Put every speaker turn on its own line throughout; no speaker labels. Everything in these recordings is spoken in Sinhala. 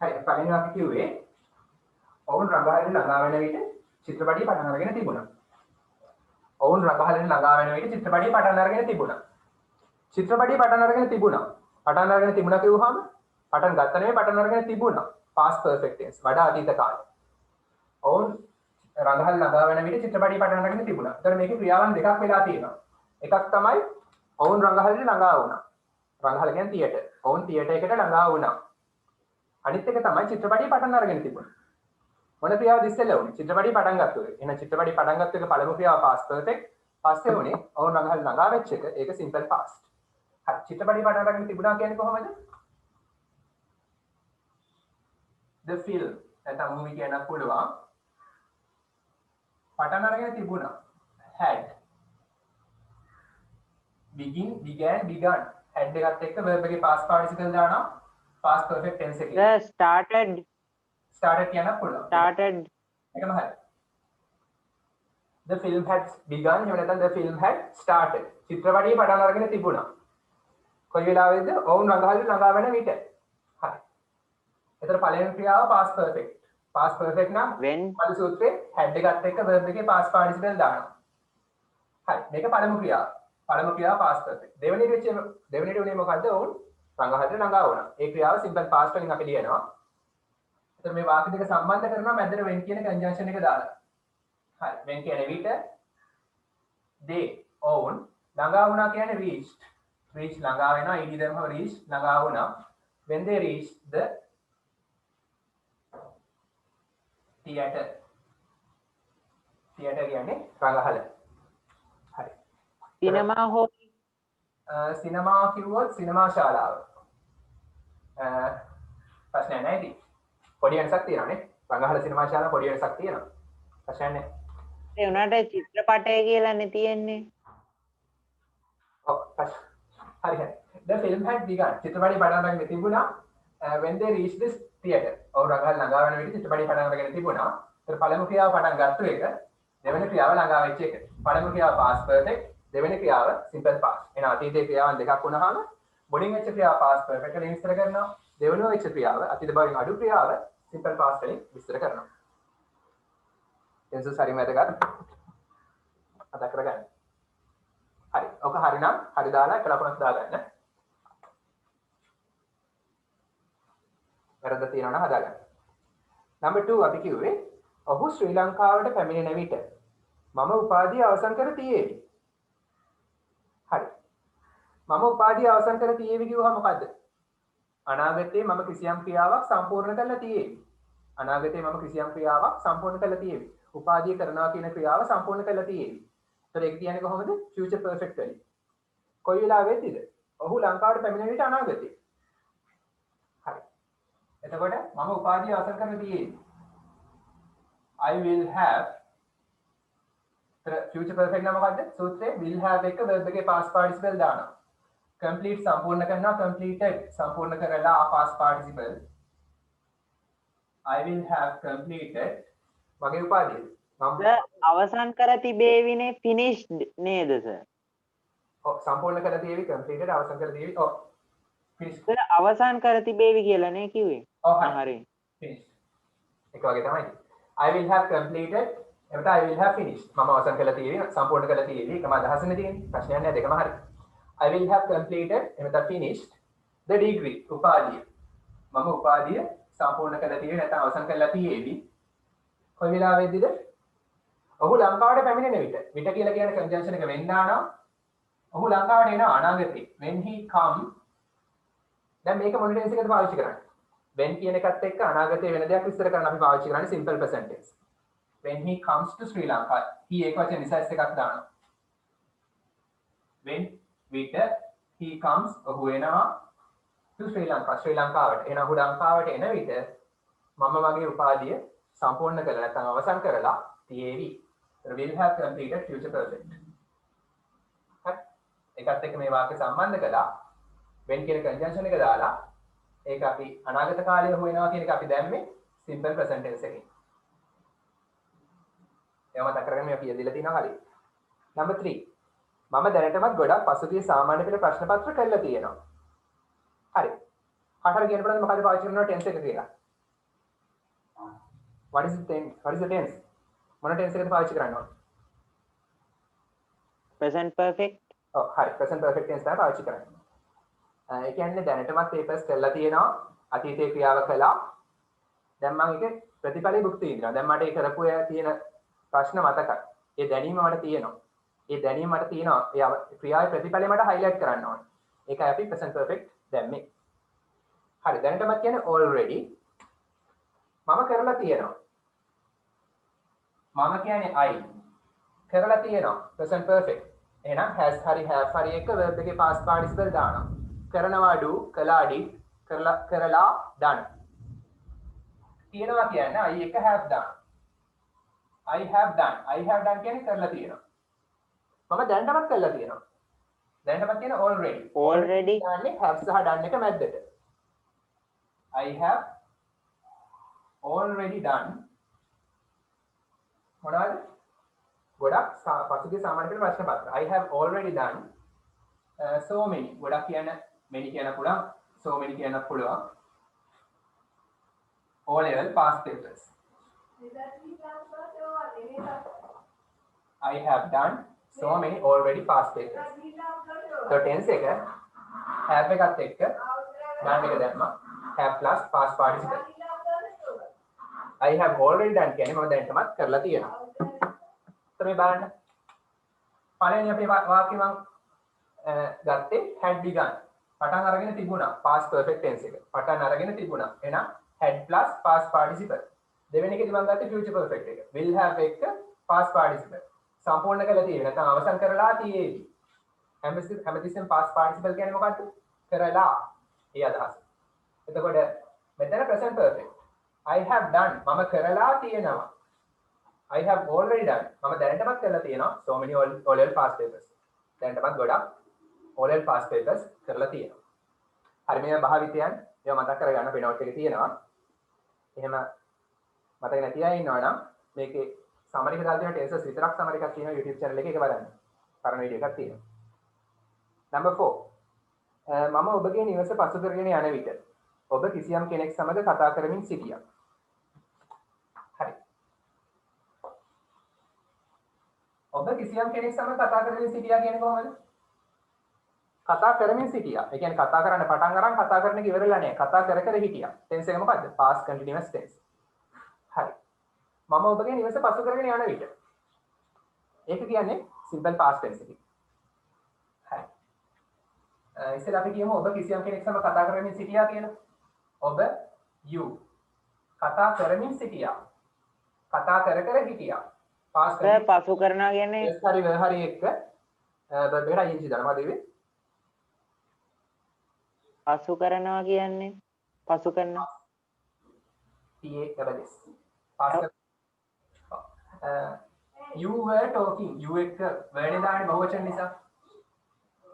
හරි පළවෙනි අපි කිව්වේ ඔවුන් රඟහලට ළඟා වෙන විට චිත්‍රපටිය පටන් අරගෙන තිබුණා. ඔවුන් රඟහලට ළඟා වෙන විට චිත්‍රපටිය පටන් අරගෙන තිබුණා. චිත්‍රපටිය පටන් අරගෙන තිබුණා. පටන් අරගෙන තිබුණා කිව්වහම පටන් ගත්ත නෙවෙයි පටන් අරගෙන තිබුණා. past perfect tense වඩා අතීත කාලය. ඔවුන් රඟහල ළඟා වෙන විට චිත්‍රපටිය පටන් අරගෙන තිබුණා. ඒතර මේකේ ක්‍රියාවන් දෙකක් වෙලා තියෙනවා. එකක් තමයි ඔවුන් රඟහලට ළඟා වුණා. රඟහල කියන්නේ තියටර්. ඔවුන් තියටර් එකට ළඟා වුණා. අනිත් එක තමයි චිත්‍රපටිය පටන් අරගෙන තිබුණා. මොන ක්‍රියාවද ඉස්සෙල්ලා වුනේ? චිත්‍රපටිය පටන් ගත්ත එක. එහෙනම් චිත්‍රපටිය පටන් ගත්ත එක පළමු ක්‍රියාව past perfect. පස්සේ වුනේ ඔවුන් රඟහල ළඟා වෙච්ච එක. ඒක simple past. හරි චිත්‍රපටිය පටන් අරගෙන තිබුණා කියන්නේ කොහොමද? the film නැත්නම් movie කියන්නත් පුළුවන්. පටන් අරගෙන තිබුණා. had began begun had එකත් එක්ක verb එකේ past participle දානවා past perfect tense එකේ. started කියන්නත් පුළුවන්.
started
එකම හරි. the film had begun එහෙම නැත්නම් the film had started. චිත්‍රපටිය පටන් අරගෙන තිබුණා. කොයි වෙලාවෙද? ඔවුන් රඟහලට ළඟා වෙන විට. හරි. එතන පළවෙනි ක්‍රියාව past perfect. past perfect නම් පළ සූත්‍රයේ had එකත් එක්ක verb එකේ past participle දානවා. හරි. මේක පළමු ක්‍රියාව. පළමු ක්‍රියාව past perfect. දෙවෙනිට උනේ මොකද්ද? ඔවුන් රඟහලට ළඟා වුණා. ඒ ක්‍රියාව simple past වලින් අපි ලියනවා. එතන මේ වාක්‍ය දෙක සම්බන්ධ කරනවා මැදට when කියන conjunction එක දාලා. හරි. when කියන විට they ඔවුන් ළඟා වුණා කියන්නේ reached. reach ළඟා වෙනවා ed දැම්මම reach ළඟා වුණා. when they reached the theater. theater කියන්නේ රඟහල. හරි.
cinema hall
සිනමා කිව්වොත් සිනමා ශාලාව. ප්‍රශ්නයක් නැහැ ඉතින්. පොඩි වෙනසක් තියෙනවානේ. රඟහල සිනමා ශාලාව පොඩි වෙනසක් තියෙනවා. ප්‍රශ්නයක් නැහැ.
ඒ උනාට චිත්‍රපටය කියලානේ තියෙන්නේ.
ඔව් හරි හරි. the film had begun. චිත්‍රපටය පටන් ගන්න තිබුණා when they reached this theater. ඔව් රඟහල ළඟා වෙන විදිහට චිත්‍රපටය පටන් ගන්න තිබුණා. ඒතර පළමු ක්‍රියාව පටන් ගත්ත එක දෙවෙනි ක්‍රියාව ළඟා වෙච්ච එක. පළමු ක්‍රියාව past perfect දෙවෙනි ක්‍රියාව simple past. එහෙනම් අතීතයේ ක්‍රියාවන් දෙකක් වුණාම මුලින් වෙච්ච ක්‍රියාව past perfect වලින් විස්තර කරනවා. දෙවෙනි වෙච්ච ක්‍රියාව අතීත භවයෙන් අඩු ක්‍රියාව simple past වලින් විස්තර කරනවා. එන්සස් හරියම වැදගත්. අද කරගන්න. හරි. ඔක හරිනම් හරි දාලා එක ලකුණක් දාගන්න. වැරද්ද තියෙනවා නම් හදාගන්න. number 2 අපි කිව්වේ ඔහු ශ්‍රී ලංකාවට පැමිණෙන විට මම උපාධිය අවසන් කර තියේවි. හරි. මම උපාධිය අවසන් කර තියේවි කිව්වහම මොකද්ද? අනාගතයේ මම කිසියම් ක්‍රියාවක් සම්පූර්ණ කරලා තියේවි. අනාගතයේ මම කිසියම් ක්‍රියාවක් සම්පූර්ණ කරලා තියේවි. උපාධිය කරනවා කියන ක්‍රියාව සම්පූර්ණ කරලා තියේවි. ඒතර ඒක කියන්නේ කොහොමද? future perfect වලින්. කොයි වෙලාවෙදිද? ඔහු ලංකාවට පැමිණෙන විට අනාගතයේ. හරි. එතකොට මම උපාධිය අවසන් කරලා තියේවි. I will have future perfect නම් මොකද්ද? සූත්‍රයේ will have එක verb එකේ past participle දානවා. complete සම්පූර්ණ කරනවා completed සම්පූර්ණ කරලා past participle. I will have completed මගේ උපාධිය.
මම අවසන් කර තිබේවිනේ finished නේද සර්?
ඔව් සම්පූර්ණ කරලා තියේවි completed අවසන් කරලා තියේවි. ඔව් finish.
සර් අවසන් කර තිබේවි කියලා නේ කිව්වේ.
ඔව්
හරි.
finish. ඒක වගේ තමයි. I will have completed එතකොට I will have finished. මම අවසන් කරලා තියේවි සම්පූර්ණ කරලා තියේවි. එකම අදහසනේ තියෙන්නේ. ප්‍රශ්නයක් නෑ දෙකම හරි. I will have completed එතකොට finished the degree උපාධිය. මම උපාධිය සම්පූර්ණ කරලා තියේවි නැත්නම් අවසන් කරලා තියේවි. කොයි වෙලාවෙදිද? ඔහු ලංකාවට පැමිණෙන විට. විට කියලා කියන්නේ conjunction එක වෙන්න ආනවා. ඔහු ලංකාවට එනවා අනාගතේ. when he come දැන් මේක මොන ටෙන්ස් එකකද පාවිච්චි කරන්නේ? when කියන එකත් එක්ක අනාගතේ වෙන දෙයක් විස්තර කරන්න අපි පාවිච්චි කරන්නේ simple present tense. when he comes to Sri Lanka he එක වචන නිසා එකක් දානවා. when විට he comes ඔහු එනවා to Sri Lanka ශ්‍රී ලංකාවට. එන ඔහු ලංකාවට එන විට මම මගේ උපාධිය සම්පූර්ණ කරලා නැත්නම් අවසන් කරලා තියේවි. will have completed future perfect. හරි. ඒකත් එක්ක මේ වාක්‍ය සම්බන්ධ කළා. when කියන conjunction එක දාලා ඒක අපි අනාගත කාලයේ හොයනවා කියන එක අපි දැම්මේ simple present tense එකකින්. ඒව මතක කරගන්න මේ අපි යදලා තියෙනවා හරියට. number 3. මම දැනටමත් ගොඩක් පසුගිය සාමාන්‍ය පෙළ ප්‍රශ්න පත්‍ර කරලා තියෙනවා. හරි. කාටද කියන්න පුළුවන්ද මොකද්ද පාවිච්චි කරනවා tense එක කියලා? What is the tense? What is the tense? මොන tense එකද පාවිච්චි කරන්න ඕන?
present perfect.
ඔව් හරි. present perfect tense තමයි පාවිච්චි කරන්නේ. ඒ කියන්නේ දැනටමත් papers කරලා තියෙනවා. අතීතයේ ක්‍රියාව කළා. දැන් මම ඒක ප්‍රතිඵලෙ භුක්ති විඳිනවා. දැන් මට ඒ කරපු තියෙන ප්‍රශ්න මතකයි. ඒ දැනීම මට තියෙනවා. ඒ දැනීම මට තියෙනවා. ඒ ක්‍රියාවේ ප්‍රතිඵලෙ මට highlight කරන්න ඕනේ. ඒකයි අපි present perfect දැම්මේ. හරි. දැනටමත් කියන්නේ already මම කරලා තියෙනවා. මම කියන්නේ I කරලා තියෙනවා present perfect. එහෙනම් has හරි have හරි එක verb එකේ past participle දානවා. කරනවා do, කළා did, කරලා done. තියෙනවා කියන්නේ I එක have done. I have done. I have done කියන්නේ කරලා තියෙනවා. මම දැනටමත් කරලා තියෙනවා. දැනටමත් කියන already.
already
දාන්නේ have සහ done එක මැද්දට. I have already done මොනවද? ගොඩක් පසුගිය සාමාන්‍ය පෙළ ප්‍රශ්න පත්‍ර. I have already done so many. ගොඩක් කියන many කියන පුළුවන්. so many කියන පුළුවන්. O level past papers. I have done so many already past papers. So tense එක have එකත් එක්ක done එක දැම්මා. have plus past participle. I have already done කියන්නේ මම දැනටමත් කරලා තියෙනවා. මේ බලන්න. පළවෙනි අපේ වාක්‍ය මම ගත්තේ had begun. පටන් අරගෙන තිබුණා past perfect tense එක. පටන් අරගෙන තිබුණා. එහෙනම් had plus past participle. දෙවෙනි එකේදී මම ගත්තේ future perfect එක. will have එක past participle. සම්පූර්ණ කරලා තියෙන්නේ නැත්නම් අවසන් කරලා තියෙන්නේ. හැමතිස්සෙම past participle කියන්නේ මොකක්ද? කරලා. ඒ අදහස. එතකොට මෙතන present perfect. I have done මම කරලා තියෙනවා. I have already done මම දැනටමත් කරලා තියෙනවා so many all past papers. දැනටමත් ගොඩක් all past papers කරලා තියෙනවා. හරි මේ භාවිතයන් ඒවා මතක් කරගන්න අපේ note එකේ තියෙනවා. එහෙම මතක නැති අය ඉන්නවා නම් මේකේ summary එක දාලා තියෙන tenses විතරක් summary එකක් තියෙනවා YouTube channel එකේ ඒක බලන්න. පරණ වීඩියෝ එකක් තියෙනවා. number 4 මම ඔබගේ නිවස පසු කරගෙන යන විට ඔබ කිසියම් කෙනෙක් සමග කතා කරමින් සිටියා. හරි. ඔබ කිසියම් කෙනෙක් සමග කතා කරමින් සිටියා කියන්නේ කොහොමද? කතා කරමින් සිටියා. ඒ කියන්නේ කතා කරන්න පටන් අරන් කතා කරන එක ඉවරලා නැහැ. කතා කර කර හිටියා. tense එක මොකද්ද? past continuous tense. හරි. මම ඔබගේ නිවස පසු කරගෙන යන විට. ඒක කියන්නේ simple past tense එකක්. හරි. ඉතින් අපි කියමු ඔබ කිසියම් කෙනෙක් සමග කතා කරමින් සිටියා කියලා. ඔබ you කතා කරමින් සිටියා. කතා කර කර හිටියා. past
පසු කරනවා කියන්නේ
හරි එක්ක verb එකට ing දානවා දෙවේ.
පසු කරනවා කියන්නේ පසු කරනවා
past you were talking you එක word එක දාන්නේ බහුවචන නිසා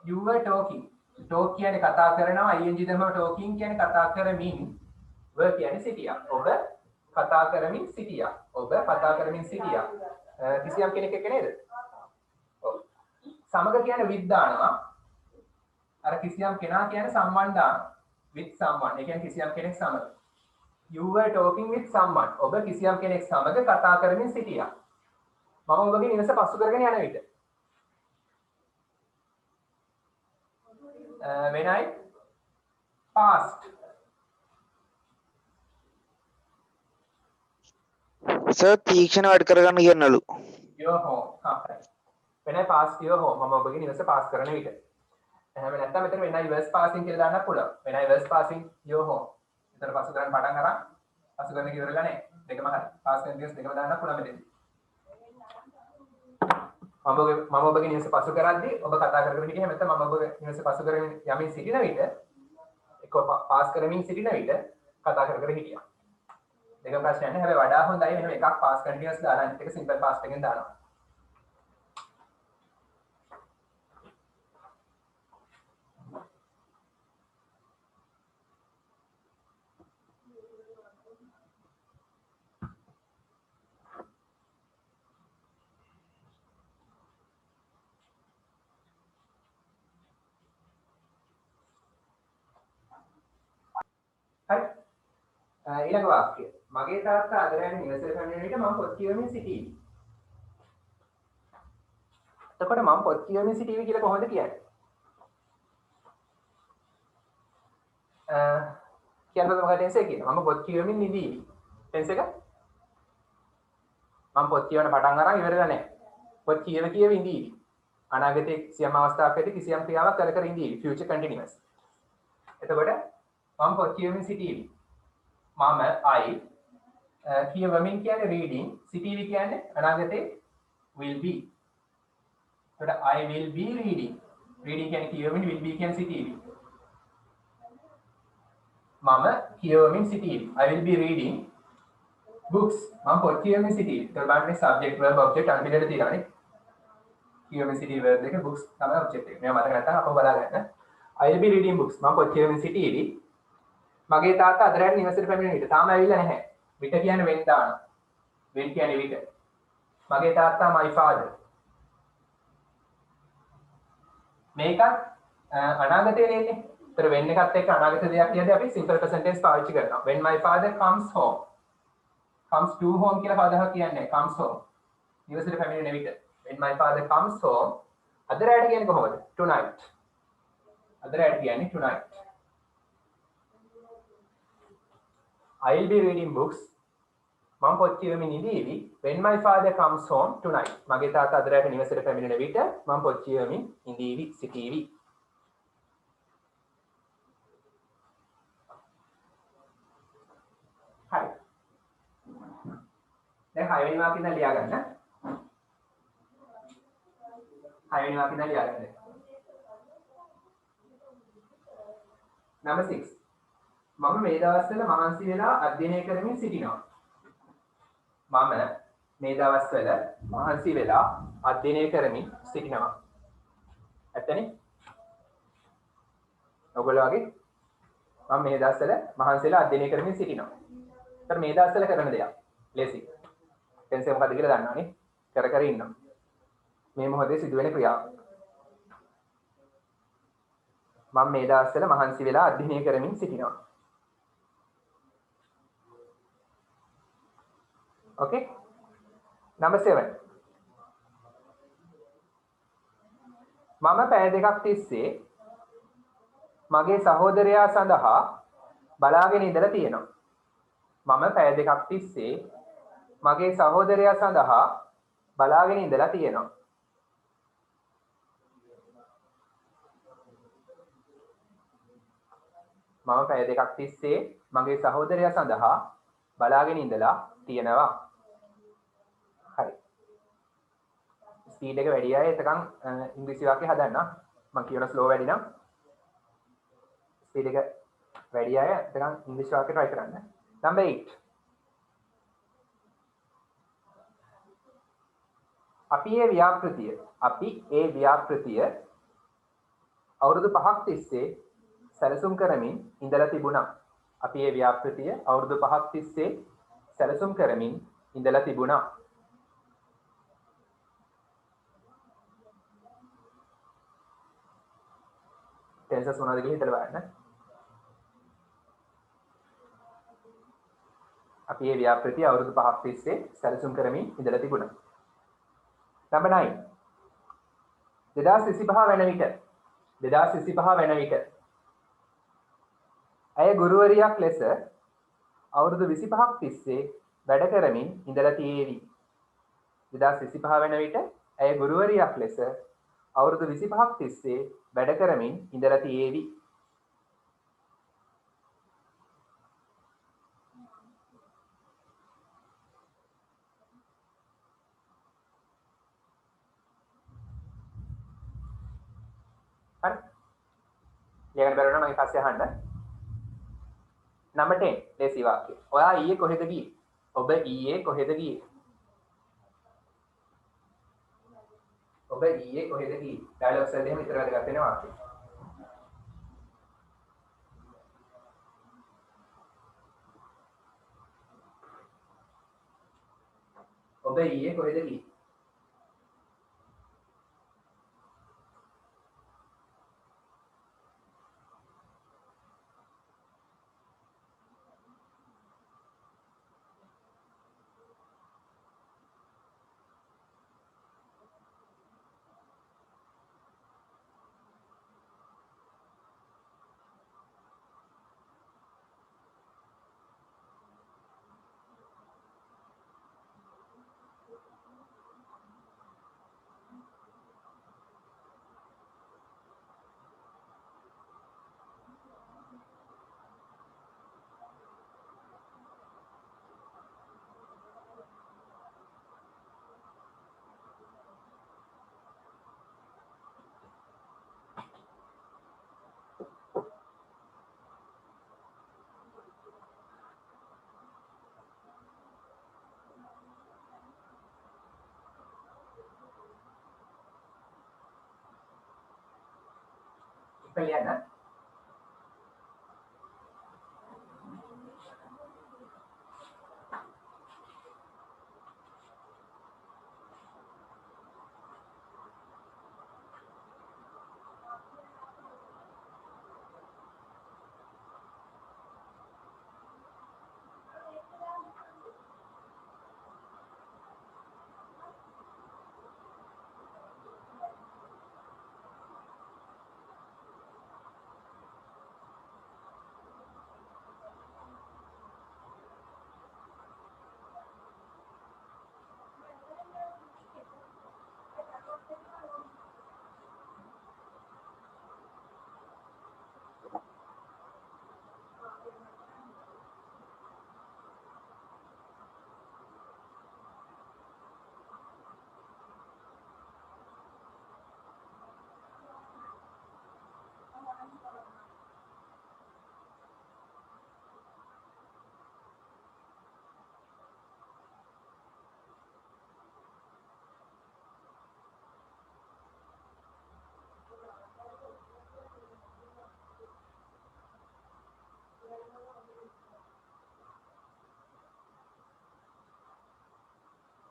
you were talking talk කියන්නේ කතා කරනවා ing දැම්මම talking කියන්නේ කතා කරමින් were කියන්නේ සිටියා ඔබ කතා කරමින් සිටියා ඔබ කතා කරමින් සිටියා කිසියම් කෙනෙක් එක්ක නේද ඔව් සමග කියන්නේ with දානවා අර කිසියම් කෙනා කියන්නේ someone දානවා with someone ඒ කියන්නේ කිසියම් කෙනෙක් සමග you were talking with someone ඔබ කිසියම් කෙනෙක් සමග කතා කරමින් සිටියා මම ඔබගේ නිවස පසු කරගෙන යන විට when I passed
සර් තීක්ෂණ වැඩ කරගන්න කියනලු
your home when I passed your home මම ඔබගේ නිවස පාස් කරන විට එහෙම නැත්නම් මෙතන when I was passing කියලා දාන්නත් පුළුවන් when I was passing your home එතන පසු කරන්න පටන් අරන් පසු කරන එක ඉවරලා නැහැ දෙකම හරි past continuous දෙකම දාන්නත් පුළුවන් මෙතනදී මම ඔබගේ නිවස පසු කරද්දී ඔබ කතා කරගෙන හිටියේ නැත්නම් මම ඔබගේ නිවස පසු කරමින් යමින් සිටින විට එක්ක පාස් කරමින් සිටින විට කතා කර කර හිටියා දෙක ප්‍රශ්නයක් නැහැ හැබැයි වඩා හොඳයි වෙනම එකක් past continuous දාලා අනිත් එක simple past එකෙන් දානවා ඊළඟ වාක්‍යය. මගේ තාත්තා අද රැට නිවසට පැමිණෙන විට මම පොත් කියවමින් සිටීවි. එතකොට මම පොත් කියවමින් සිටීවි කියලා කොහොමද කියන්නේ? කියන්නකො මොකක්ද ටෙන්ස් එක කියන්නේ? මම පොත් කියවමින් නිදීවි. ටෙන්ස් එක මම පොත් කියවන පටන් අරන් ඉවරලා නැහැ. පොත් කියව ඉඳීවි. අනාගතයේ කිසියම් අවස්ථාවකදී කිසියම් ක්‍රියාවක් කර කර ඉඳීවි. future continuous. එතකොට මම පොත් කියවමින් සිටීවි. මම I කියවමින් කියන්නේ reading, සිටීවි කියන්නේ අනාගතේ will be. එතකොට I will be reading. reading කියන්නේ කියවමින්, will be කියන්නේ සිටීවි. මම කියවමින් සිටීවි. I will be reading books. මම පොත් කියවමින් සිටීවි. එතකොට බලන්න subject verb object අන්තිමට තියෙනවානේ. කියවමින් සිටීවි verb එක books තමයි object එක. මේවා මතක නැත්නම් අපව බලා ගන්න. I will be reading books. මම පොත් කියවමින් සිටීවි. මගේ තාත්තා අද රැට නිවසට පැමිණෙන විට තාම ඇවිල්ලා නැහැ. විට කියන්නේ when දාන. when කියන්නේ විට. මගේ තාත්තා my father. මේකත් අනාගතේ නෙන්නේ. ඒතර when එකත් එක්ක අනාගත දෙයක් කියද්දී අපි simple present tense පාවිච්චි කරනවා. when my father comes home. comes to home කියලා පදයක් කියන්නේ comes home. නිවසට පැමිණෙන විට. when my father comes home. අද රැට කියන්නේ කොහොමද? tonight. අද රැට කියන්නේ tonight. I will be reading books. මම පොත් කියවමින් ඉඳීවි when my father comes home tonight. මගේ තාත්තා අද රැට නිවසට පැමිණෙන විට මම පොත් කියවමින් ඉඳීවි සිටීවි. හරි. දැන් 6 වෙනි වාක්‍යය ඉඳන් ලියා ගන්න. 6 වෙනි වාක්‍යය ඉඳන් ලියා ගන්න. number 6. මම මේ දවස්වල මහන්සි වෙලා අධ්‍යයනය කරමින් සිටිනවා. මම මේ දවස්වල මහන්සි වෙලා අධ්‍යයනය කරමින් සිටිනවා. ඇත්තනේ? ඔයගොල්ලෝ වගේ මම මේ දවස්වල මහන්සි වෙලා අධ්‍යයනය කරමින් සිටිනවා. ඒතර මේ දවස්වල කරන දෙයක්. ලේසි. ටෙන්ස් එක මොකද්ද කියලා දන්නවනේ. කර කර ඉන්නවා. මේ මොහොතේ සිදුවෙන ක්‍රියාව. මම මේ දවස්වල මහන්සි වෙලා අධ්‍යයනය කරමින් සිටිනවා. Okay. Number 7. මම පැය දෙකක් තිස්සේ මගේ සහෝදරයා සඳහා බලාගෙන ඉඳලා තියෙනවා. මම පැය දෙකක් තිස්සේ මගේ සහෝදරයා සඳහා බලාගෙන ඉඳලා තියෙනවා. මම පැය දෙකක් තිස්සේ මගේ සහෝදරයා සඳහා බලාගෙන ඉඳලා තියෙනවා. හරි. ස්පීඩ් එක වැඩි අය එතකන් ඉංග්‍රීසි වාක්‍ය හදන්න. මම කියන ස්ලෝ වැඩි නම් ස්පීඩ් එක වැඩි අය එතකන් ඉංග්‍රීසි වාක්‍ය try කරන්න. number 8. අපි ඒ ව්‍යාපෘතිය අවුරුදු 5ක් තිස්සේ සැලසුම් කරමින් ඉඳලා තිබුණා. අපි ඒ ව්‍යාපෘතිය අවුරුදු 5ක් තිස්සේ සැලසුම් කරමින් ඉඳලා තිබුණා. ටෙන්සස් මොනවද කියලා හිතලා බලන්න. අපි ඒ ව්‍යාපෘතිය අවුරුදු 5ක් තිස්සේ සැලසුම් කරමින් ඉඳලා තිබුණා. number 9. 2025 වෙන විට ඇය ගුරුවරියක් ලෙස අවුරුදු 25ක් තිස්සේ වැඩ කරමින් ඉඳලා තියේවි. 2025 වෙන විට ඇය ගුරුවරියක් ලෙස අවුරුදු 25ක් තිස්සේ වැඩ කරමින් ඉඳලා තියේවි. හරි. ලියන්න බැරුව නම් මම පස්සේ අහන්න. number 10 ලේසි වාක්‍ය. ඔයා ඊයේ කොහෙද ගියේ? ඔබ ඊයේ කොහෙද ගියේ? ඔබ ඊයේ කොහෙද ගියේ? ඩයලොග්ස් වලදී එහෙම විතර වැදගත් වෙන වාක්‍ය. ඔබ ඊයේ කොහෙද ගියේ? ලියන්න.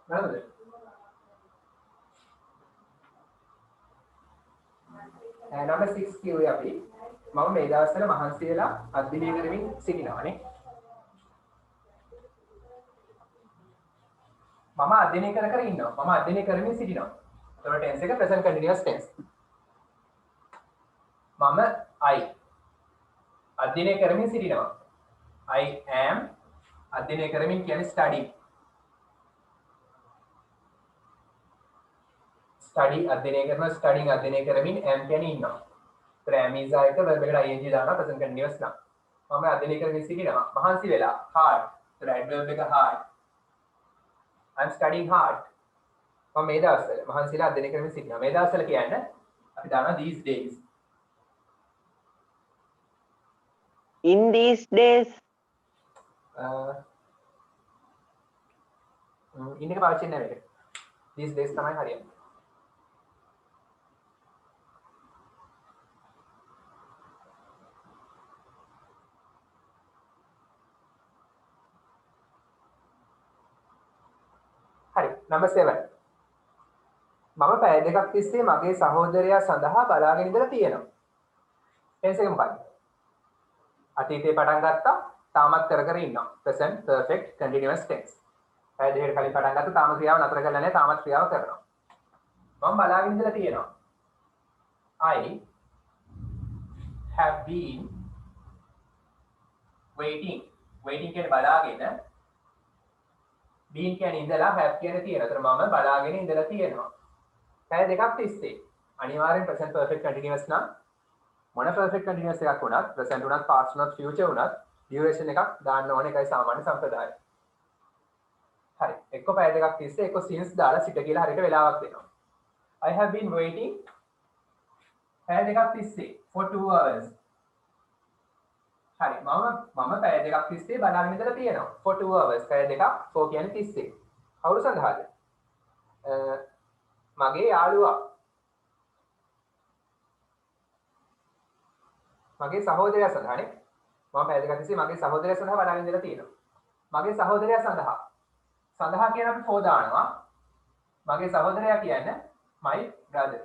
බරද? නම්බර් 6 කිව්වේ අපි මම මේ දවස්වල මහන්සි වෙලා අධ්‍යයනය කරමින් සිටිනවානේ. මම අධ්‍යයනය කර ඉන්නවා. මම අධ්‍යයනය කරමින් සිටිනවා. ඒතකොට tense එක present continuous tense. මම I අධ්‍යයනය කරමින් සිටිනවා. I am අධ්‍යයනය කරමින් කියන්නේ study. study අධ්‍යයනය කරනවා, studying අධ්‍යයනය කරමින් am කියන්නේ ඉන්නවා. ඒතර am is ආයත verb එකට ing දානවා present continuous නම්. මම අධ්‍යයනය කරමින් සිටිනවා. මහන්සි වෙලා hard. ඒතර adverb එක hard. I'm studying hard. මම මේ දවස්වල මහන්සිලා අධ්‍යයනය කරමින් සිටිනවා. මේ දවස්වල කියන්නේ අපි දානවා these days.
In these days.
in එක පාවිච්චි නැහැ මේක. these days තමයි හරියන්නේ. හරි. number 7. මම පැය දෙකක් තිස්සේ මගේ සහෝදරයා සඳහා බලාගෙන ඉඳලා තියෙනවා. tense එක මොකක්ද? අතීතේ පටන් ගත්තා, තාමත් කර ඉන්නවා. present perfect continuous tense. පැය දෙකකට කලින් පටන් ගත්තා, තාම ක්‍රියාව නතර කරලා නැහැ, තාමත් ක්‍රියාව කරනවා. මම බලාගෙන ඉඳලා තියෙනවා. I have been waiting. waiting කියන්නේ බලාගෙන. been කියන්නේ ඉඳලා, have කියන්නේ තියෙනවා. ඒතර මම බලාගෙන ඉඳලා තියෙනවා. පැය දෙකක් තිස්සේ. අනිවාර්යෙන් present perfect continuous නම් මොන perfect continuous එකක් වුණත්, present වුණත්, past වුණත්, future වුණත් duration එකක් දාන්න ඕනේ. ඒකයි සාමාන්‍ය සම්ප්‍රදාය. හරි. එක්ක පැය දෙකක් තිස්සේ එක්ක since දාලා සිට කියලා හරියට වෙලාවක් දෙනවා. I have been waiting පැය දෙකක් තිස්සේ for 2 hours. හරි. මම පැය දෙකක් තිස්සේ බලාගෙන ඉඳලා තියෙනවා. for 2 hours. පැය දෙකක් for කියන්නේ තිස්සේ. කවුරු සඳහාද? මගේ යාළුවා. මගේ සහෝදරයා සඳහානේ. මම පැය දෙකක් තිස්සේ මගේ සහෝදරයා සඳහා බලාගෙන ඉඳලා තියෙනවා. මගේ සහෝදරයා සඳහා. සඳහා කියන අපි for දානවා. මගේ සහෝදරයා කියන්නේ my brother.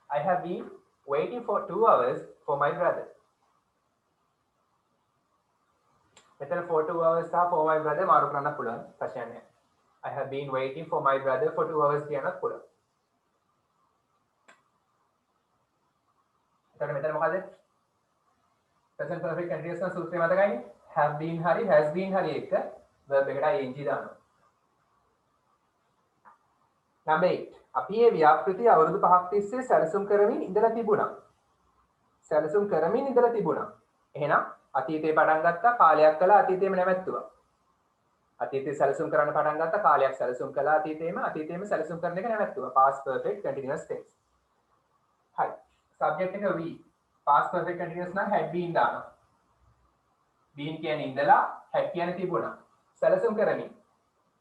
I have been waiting for 2 hours for my brother. මෙතන for 2 hours සහ for my brother මාරු කරන්න පුළුවන් ප්‍රශ්නයක් නැහැ. I have been waiting for my brother for 2 hours කියනත් පුළුවන්. එතකොට මෙතන මොකද? present perfect continuous නම් සූත්‍රය මතකයිනේ. have been hari has been hari එක verb එකට ing දානවා. number 8. අපි මේ ව්‍යාපෘතිය අවුරුදු 5ක් තිස්සේ සැලසුම් කරමින් ඉඳලා තිබුණා. සැලසුම් කරමින් ඉඳලා තිබුණා. එහෙනම් අතීතේ පටන් ගත්තා, කාලයක් කළා, අතීතේම නැවැත්තුවා. අතීතේ සැලසුම් කරන්න පටන් ගත්තා, කාලයක් සැලසුම් කළා, අතීතේම සැලසුම් කරන එක නැවැත්තුවා. past perfect continuous tense. හරි. subject එක we. past perfect continuous නම් had been දානවා. been කියන්නේ ඉඳලා, had කියන්නේ තිබුණා. සැලසුම් කරමින්.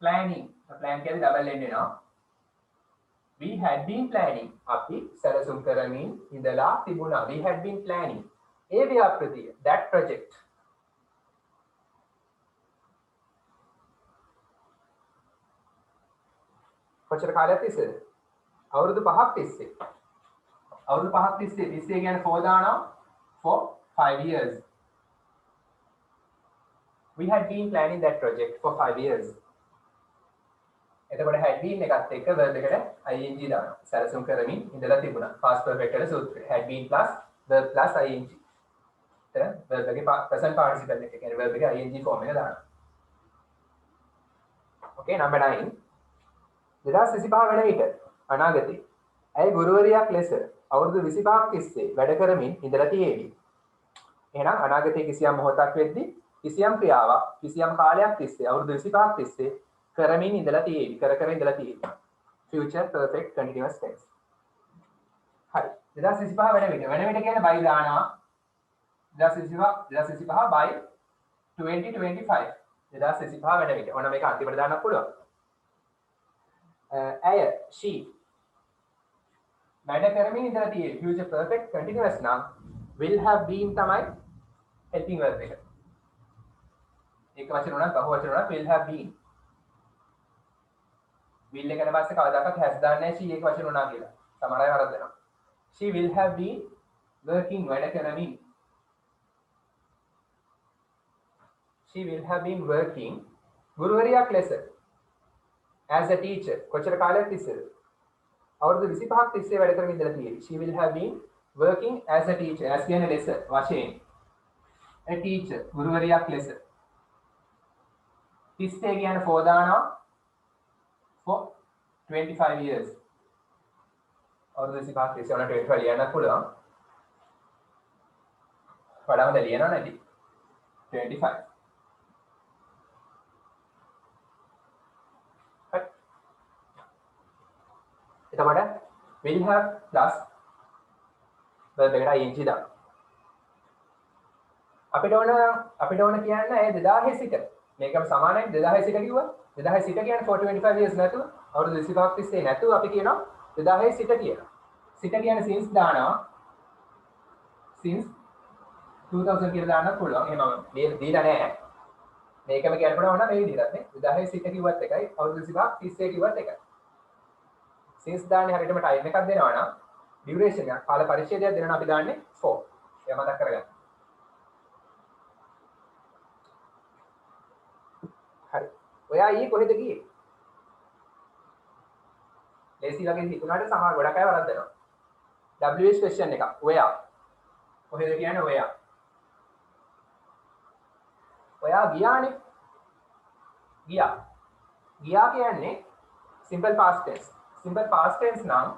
planning. plan කියන්නේ double end වෙනවා. we had been planning අපි සැලසුම් කරමින් ඉඳලා තිබුණා. We had been planning A ව්‍යාපෘතිය that project කොච්චර කාලයක් තිස්සේද? අවුරුදු 5ක් තිස්සේ. අවුරුදු 5ක් තිස්සේ කියන්නේ 4 දානවා for 5 years. We had been planning that project for 5 years. එතකොට had been එකත් එක්ක verb එකට ing දානවා. සැලසුම් කරමින් ඉඳලා තිබුණා. past perfect වල සූත්‍රය. had been plus verb plus ing. එතන verb එකේ present participle එක කියන්නේ verb එකේ ing form එක දානවා. Okay, number 9. 2025 වන විට අනාගතේ ඇය ගුරුවරියක් ලෙස අවුරුදු 25ක් තිස්සේ වැඩ කරමින් ඉඳලා තියෙවි. එහෙනම් අනාගතයේ කිසියම් මොහොතක් වෙද්දී කිසියම් ක්‍රියාවක් කිසියම් කාලයක් තිස්සේ අවුරුදු 25ක් තිස්සේ කරමින් ඉඳලා තියෙවි. කර ඉඳලා තියෙවි. future perfect continuous tense. හරි. 2025 වෙන විට කියන්නේ by දානවා. 2025 by 2025. 2025 වෙන විට. ඕන මේක අන්තිමට දාන්නත් පුළුවන්. ඇය she වැඩ කරමින් ඉඳලා තියෙවි. future perfect continuous නම් will have been තමයි helping verb එක. ඒක වචන උනත් බහුව වචන උනත් will have been. will එකට පස්සේ කවදාකවත් has දාන්නේ නැහැ she එක වචන උනා කියලා. සමහර අය වරද්දනවා. she will have been working වැඩ කරමින්. she will have been working ගුරුවරියක් ලෙස as a teacher කොච්චර කාලයක් තිස්සේද? අවුරුදු 25ක් තිස්සේ වැඩ කරමින් ඉඳලා තියෙවි. she will have been working as a teacher as කියන්නේ ලෙස වශයෙන් a teacher ගුරුවරියක් ලෙස. තිස්සේ කියන්නේ 4 දානවා for 25 years. අවුරුදු 25ක් තිස්සේ වුණා 25 ලියන්නත් පුළුවන්. වඩාම ලියනවා නැති 25. එතකොට will have plus verb එකට ing දාන්න. අපිට ඕන කියන්න ඒ 2000 සිට මේකම සමානයි 2000 සිට කිව්වා 2000 සිට කියන්නේ 425 years නැතුව අවුරුදු 25ක් තිස්සේ නැතුව අපි කියනවා 2000 සිට කියලා. සිට කියන්නේ since දානවා since 2000 කියලා දාන්නත් පුළුවන්. එහෙම දීලා නැහැ. මේකම කියන්න පුළුවන් වුණා මේ විදිහට නේ 2000 සිට කිව්වත් එකයි අවුරුදු 25ක් තිස්සේ කිව්වත් එකයි. since දාන්නේ හරියටම time එකක් දෙනවා නම් duration එක කාල පරිච්ඡේදයක් දෙනවා අපි දාන්නේ 4. ඒක මතක් කරගන්න. හරි. ඔයා ඊයේ කොහෙද ගියේ? ලේසි වගේ හිතුණාට සමහර ගොඩක් අය වරද්දනවා. WH question එක. ඔයා කොහෙද කියන්නේ ඔයා? ඔයා ගියානේ. ගියා කියන්නේ simple past tense. simple past tense නම්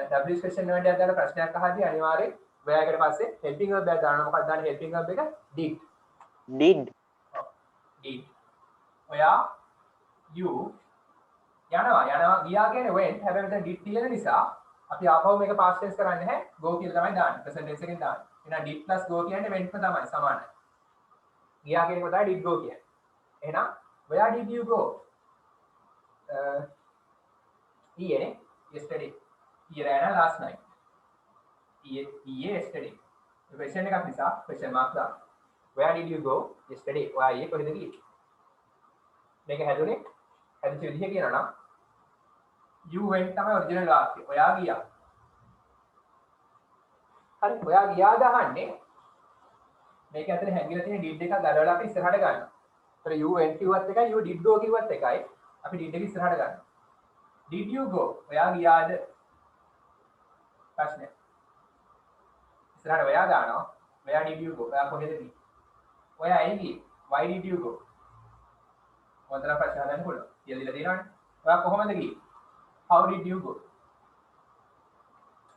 WH question වලට යන ප්‍රශ්නයක් අහද්දී අනිවාර්යෙන් ඔයාකට පස්සේ helping verb එකක් දානවා. මොකක්ද දාන්නේ helping verb එක? did. ඔයා you යනවා ගියා කියන්නේ went. හැබැයි මෙතන did තියෙන නිසා අපි ආපහු මේක past tense කරන්නේ නැහැ. go කියලා තමයි දාන්නේ. present tense එකෙන් දාන්නේ. එහෙනම් did plus go කියන්නේ went ම තමයි සමානයි. ගියා කියනකොට තමයි did go කියන්නේ. එහෙනම් where did you go? ඊයේ yesterday. ඊයේ නෑ last night. ඊයේ yesterday. question එකක් නිසා question mark දාන්න. where did you go yesterday? ඔයා ඊයේ කොහෙද ගියේ? මේක හැදුනේ හැදිච්ච විදිහ කියනවා නම් you went තමයි ඔරිජිනල් වාක්‍යය. ඔයා ගියා. හරි ඔයා ගියාද අහන්නේ මේක ඇතුලේ හැංගිලා තියෙන did එක ගලවලා අපි ඉස්සරහට ගන්නවා. ඒතර you went කිව්වත් එකයි you did go කිව්වත් එකයි. අපි did එක ඉස්සරහට ගන්නවා. did you go? ඔයා ගියාද? ප්‍රශ්නය. ඉස්සරහට ඔයා දානවා. where did you go? ඔයා කොහෙද ගියේ? ඔයා ඇයි ගියේ? why did you go? මොකටද ප්‍රශ්න හදන්න පුළුවන්. කියලා දීලා තියෙනවනේ. ඔයා කොහොමද ගියේ? how did you go?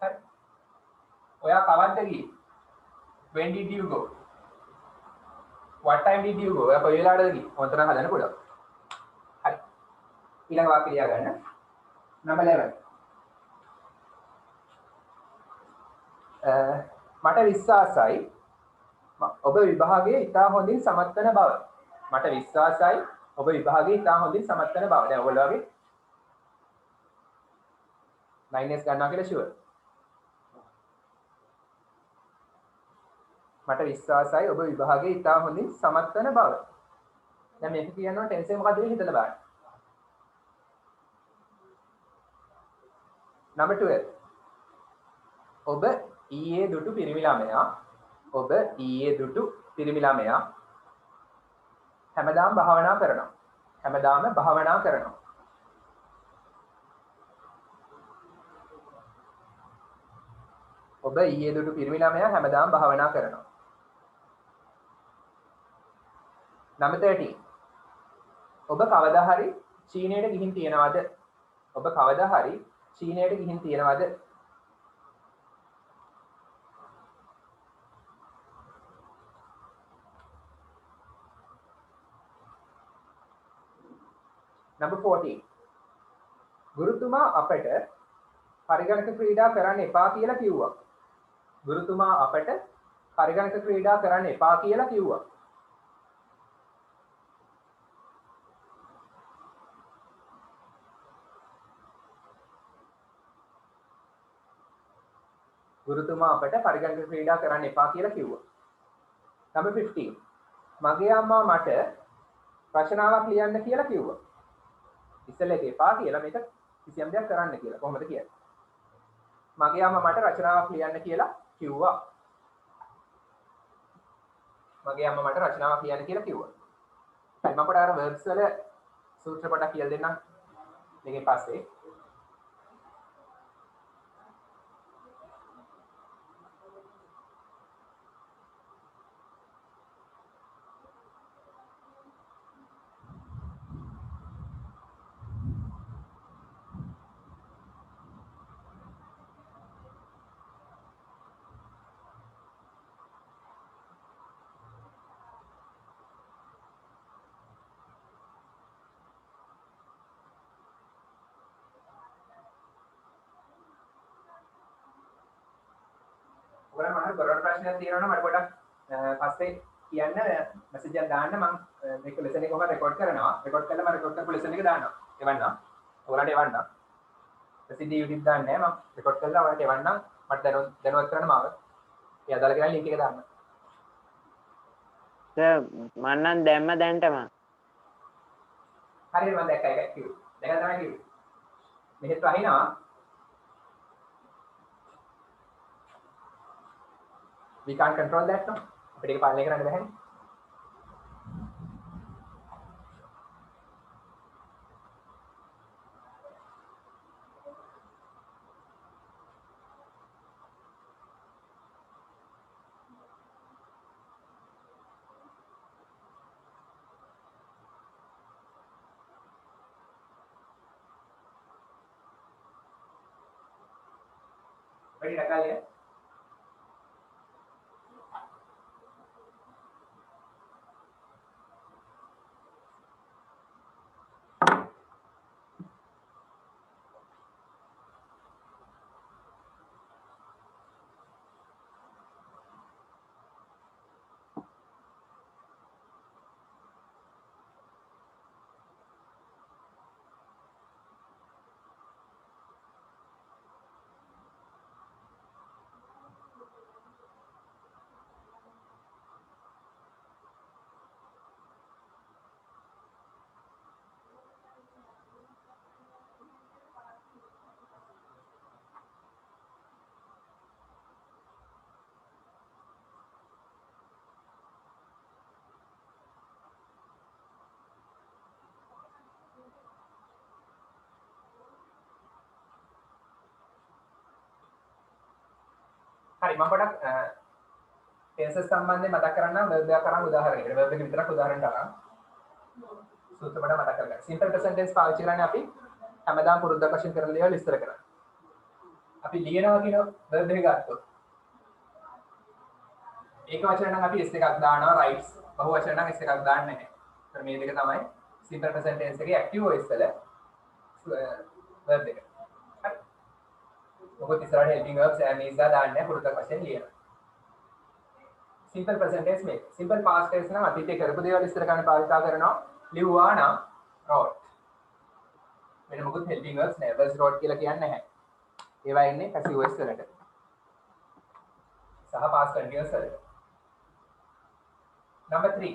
හරි. ඔයා කවද්ද ගියේ? when did you go? what time did you go? ඔයා කොයි වෙලාවටද ගියේ? මොකටද හදන්න පුළුවන්. හරි. ඊළඟ වාක්‍ය ලියා ගන්න. number 11. මට විශ්වාසයි ඔබ විභාගයේ ඉතා හොඳින් සමත් වන බව. මට විශ්වාසයි ඔබ විභාගයේ ඉතා හොඳින් සමත් වන බව. දැන් ඔයගොල්ලෝ වගේ 9s ගන්නවා කියලා ෂුවර්. මට විශ්වාසයි ඔබ විභාගයේ ඉතා හොඳින් සමත් වන බව. දැන් මේක කියනවා ටෙන්ස් එක මොකද්ද කියලා හිතලා බලන්න. number 12. ඔබ ඊයේ දුටු පිරිමි ළමයා හැමදාම භාවනා කරනවා. ඔබ ඊයේ දුටු පිරිමි ළමයා හැමදාම භාවනා කරනවා. number 13. ඔබ කවදා හරි චීනයට ගිහින් තියෙනවද? number 14. ගුරුතුමා අපට පරිගණක ක්‍රීඩා කරන්න එපා කියලා කිව්වා. number 15. මගේ අම්මා මට රචනාවක් ලියන්න කියලා කිව්වා. ඉස්සෙල්ලා ඒක එපා කියලා මේක කිසියම් දෙයක් කරන්න කියලා. කොහොමද කියන්නේ? මගේ අම්මා මට රචනාවක් ලියන්න කියලා කිව්වා. හරි මම පොඩ්ඩක් අර verbs වල සූත්‍ර පොඩක් කියලා දෙන්නම්. මේකෙන් පස්සේ ඔයාලා මම කරන ප්‍රශ්නයක් තියෙනවා නම් මට පොඩ්ඩක් පස්සේ කියන්න මැසේජ් එකක් දාන්න මම මේක ලෙසන් එක කොහොමද රෙකෝඩ් කරනවා රෙකෝඩ් කරලා මම රෙකෝඩ් කරපු ලෙසන් එක දාන්නම් එවන්නම් ඔයාලට එවන්නම් ප්‍රසිද්ධ YouTube දාන්නේ මම රෙකෝඩ් කරලා ඔයාලට එවන්නම් මට දැනුවත් කරන්න මාව ඒ අදාළ කෙනා ලින්ක් එක දාන්න
සර් මම නම් දැම්ම දැන්ටම
හරියට මම දැක්කා ඒක කිව්වේ දැකලා තමයි කිව්වේ මෙහෙත් වහිනවා we can't control that no අපිට ඒක පාලනය කරන්න බැහැ ready nakaliya හරි මම පොඩක් ටෙන්සස් සම්බන්ධයෙන් මතක් කරන්නම් verb එක කරන් උදාහරණයකට verb එක විතරක් උදාහරණයක් අරන් සූත්‍ර පොඩ මතක් කරගන්න simple present tense පාවිච්චි කරන්නේ අපි හැමදාම පුරුද්දක් වශයෙන් කරන දේවල් විස්තර කරන්නේ අපි ලියනවා කියන verb එක ගත්තොත් ඒක වචන නම් අපි s එකක් දානවා writes බහුව වචන නම් s එකක් දාන්නේ නැහැ ඒතර මේ දෙක තමයි simple present tense එකේ active voice වල verb එක ඔබ ඉස්සරහට helping verbs and is දාන්නේ පුරුද්දක් වශයෙන් ලියනවා simple present tense මේක simple past tense නම් අතීතයේ කරපු දේවල් ඉස්සර ගන්න පාවිච්චි කරනවා ලිව්වා නම් wrote වෙන මොකද helping verbs නෑ verbs wrote කියලා කියන්නේ නැහැ ඒවා ඉන්නේ passive voice වලට සහ past continuous වලට. Number 3,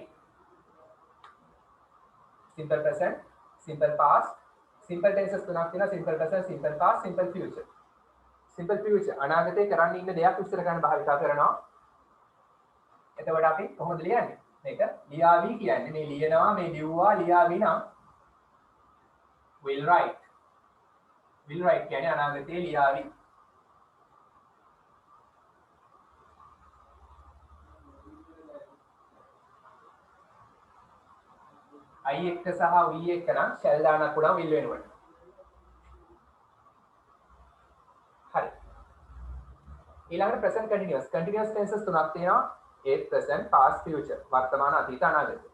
simple present, simple past, simple tenses තුනක් තියෙනවා. simple present, simple past, simple future. simple future අනාගතේ කරන්න ඉන්න දෙයක් විස්තර කරන්න භාවිතා කරනවා. එතකොට අපි කොහොමද ලියන්නේ? මේක ලියාවි කියන්නේ මේ ලියනවා, මේ ලිව්වා, ලියාවි නම් will write. will write කියන්නේ අනාගතේ ලියාවි. I එක්ක සහ we එක්ක නම් shall දාන්නත් පුළුවන් will වෙනුවට. හරි. ඊළඟට present continuous. continuous tenses තුනක් තියෙනවා. ඒ present, past, future. වර්තමාන, අතීත, අනාගත.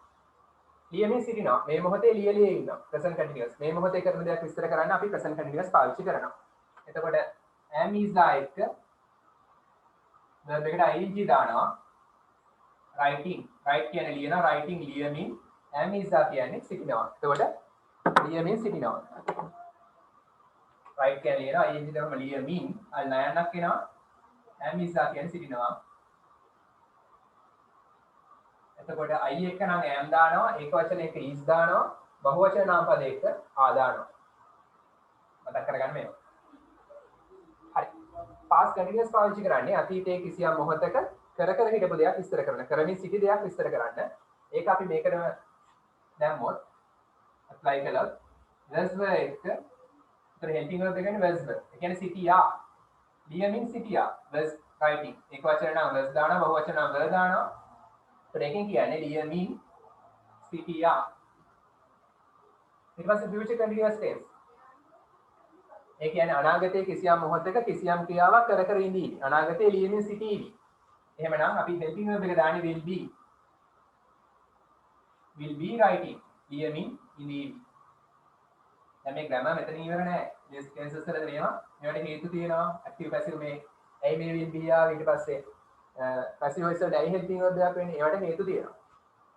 ලියමින් සිටිනවා. මේ මොහොතේ ලියලියේ ඉන්නවා. present continuous. මේ මොහොතේ කරන දේක් විස්තර කරන්න අපි present continuous පාවිච්චි කරනවා. එතකොට am is එක්ක verb එකට ing දානවා. writing. write කියන්නේ ලියනවා. writing ලියමින් am is කියන්නේ සිටිනවා. එතකොට ලියමින් සිටිනවා. write කියන්නේ ලියනවා. ing දාම ලියමින් අල් නයන්නක් එනවා. am is කියන්නේ සිටිනවා. එතකොට I එක්ක නම් am දානවා, ඒක වචනයක is දානවා, බහුවචන නාමපදයක ආ දානවා. මතක් කරගන්න මේවා. හරි. past continuous පාවිච්චි කරන්නේ අතීතයේ කිසියම් මොහොතක කර හිටපු දෙයක් විස්තර කරන, කරමින් සිටි දෙයක් විස්තර කරන්න. ඒක අපි මේකටම දැම්මොත් apply කළොත් was were එක්ක උතර helping verb එක කියන්නේ was were. ඒ කියන්නේ සිටියා. ලියමින් සිටියා. was writing. ඒක වචන නම් was දානවා, බහුවචන නම් were දානවා. ඒකෙන් කියන්නේ ලියමින් සිටියා. ඊට පස්සේ future continuous tense. ඒ කියන්නේ අනාගතයේ කිසියම් මොහොතක කිසියම් ක්‍රියාවක් කර ඉඳී. අනාගතයේ ලියමින් සිටීවි. එහෙමනම් අපි helping verb එක දාන්නේ will be. will be writing. ලියමින් ඉඳීවි. දැන් මේ grammar මෙතන ඉවර නෑ. මේ tenses වල මේවා මේවට හේතු තියෙනවා. active passive මේ ඇයි මේ will be ආව ඊට පස්සේ passive voice වලට ඇයි helping verb එකක් වෙන්නේ? ඒවට හේතු තියෙනවා.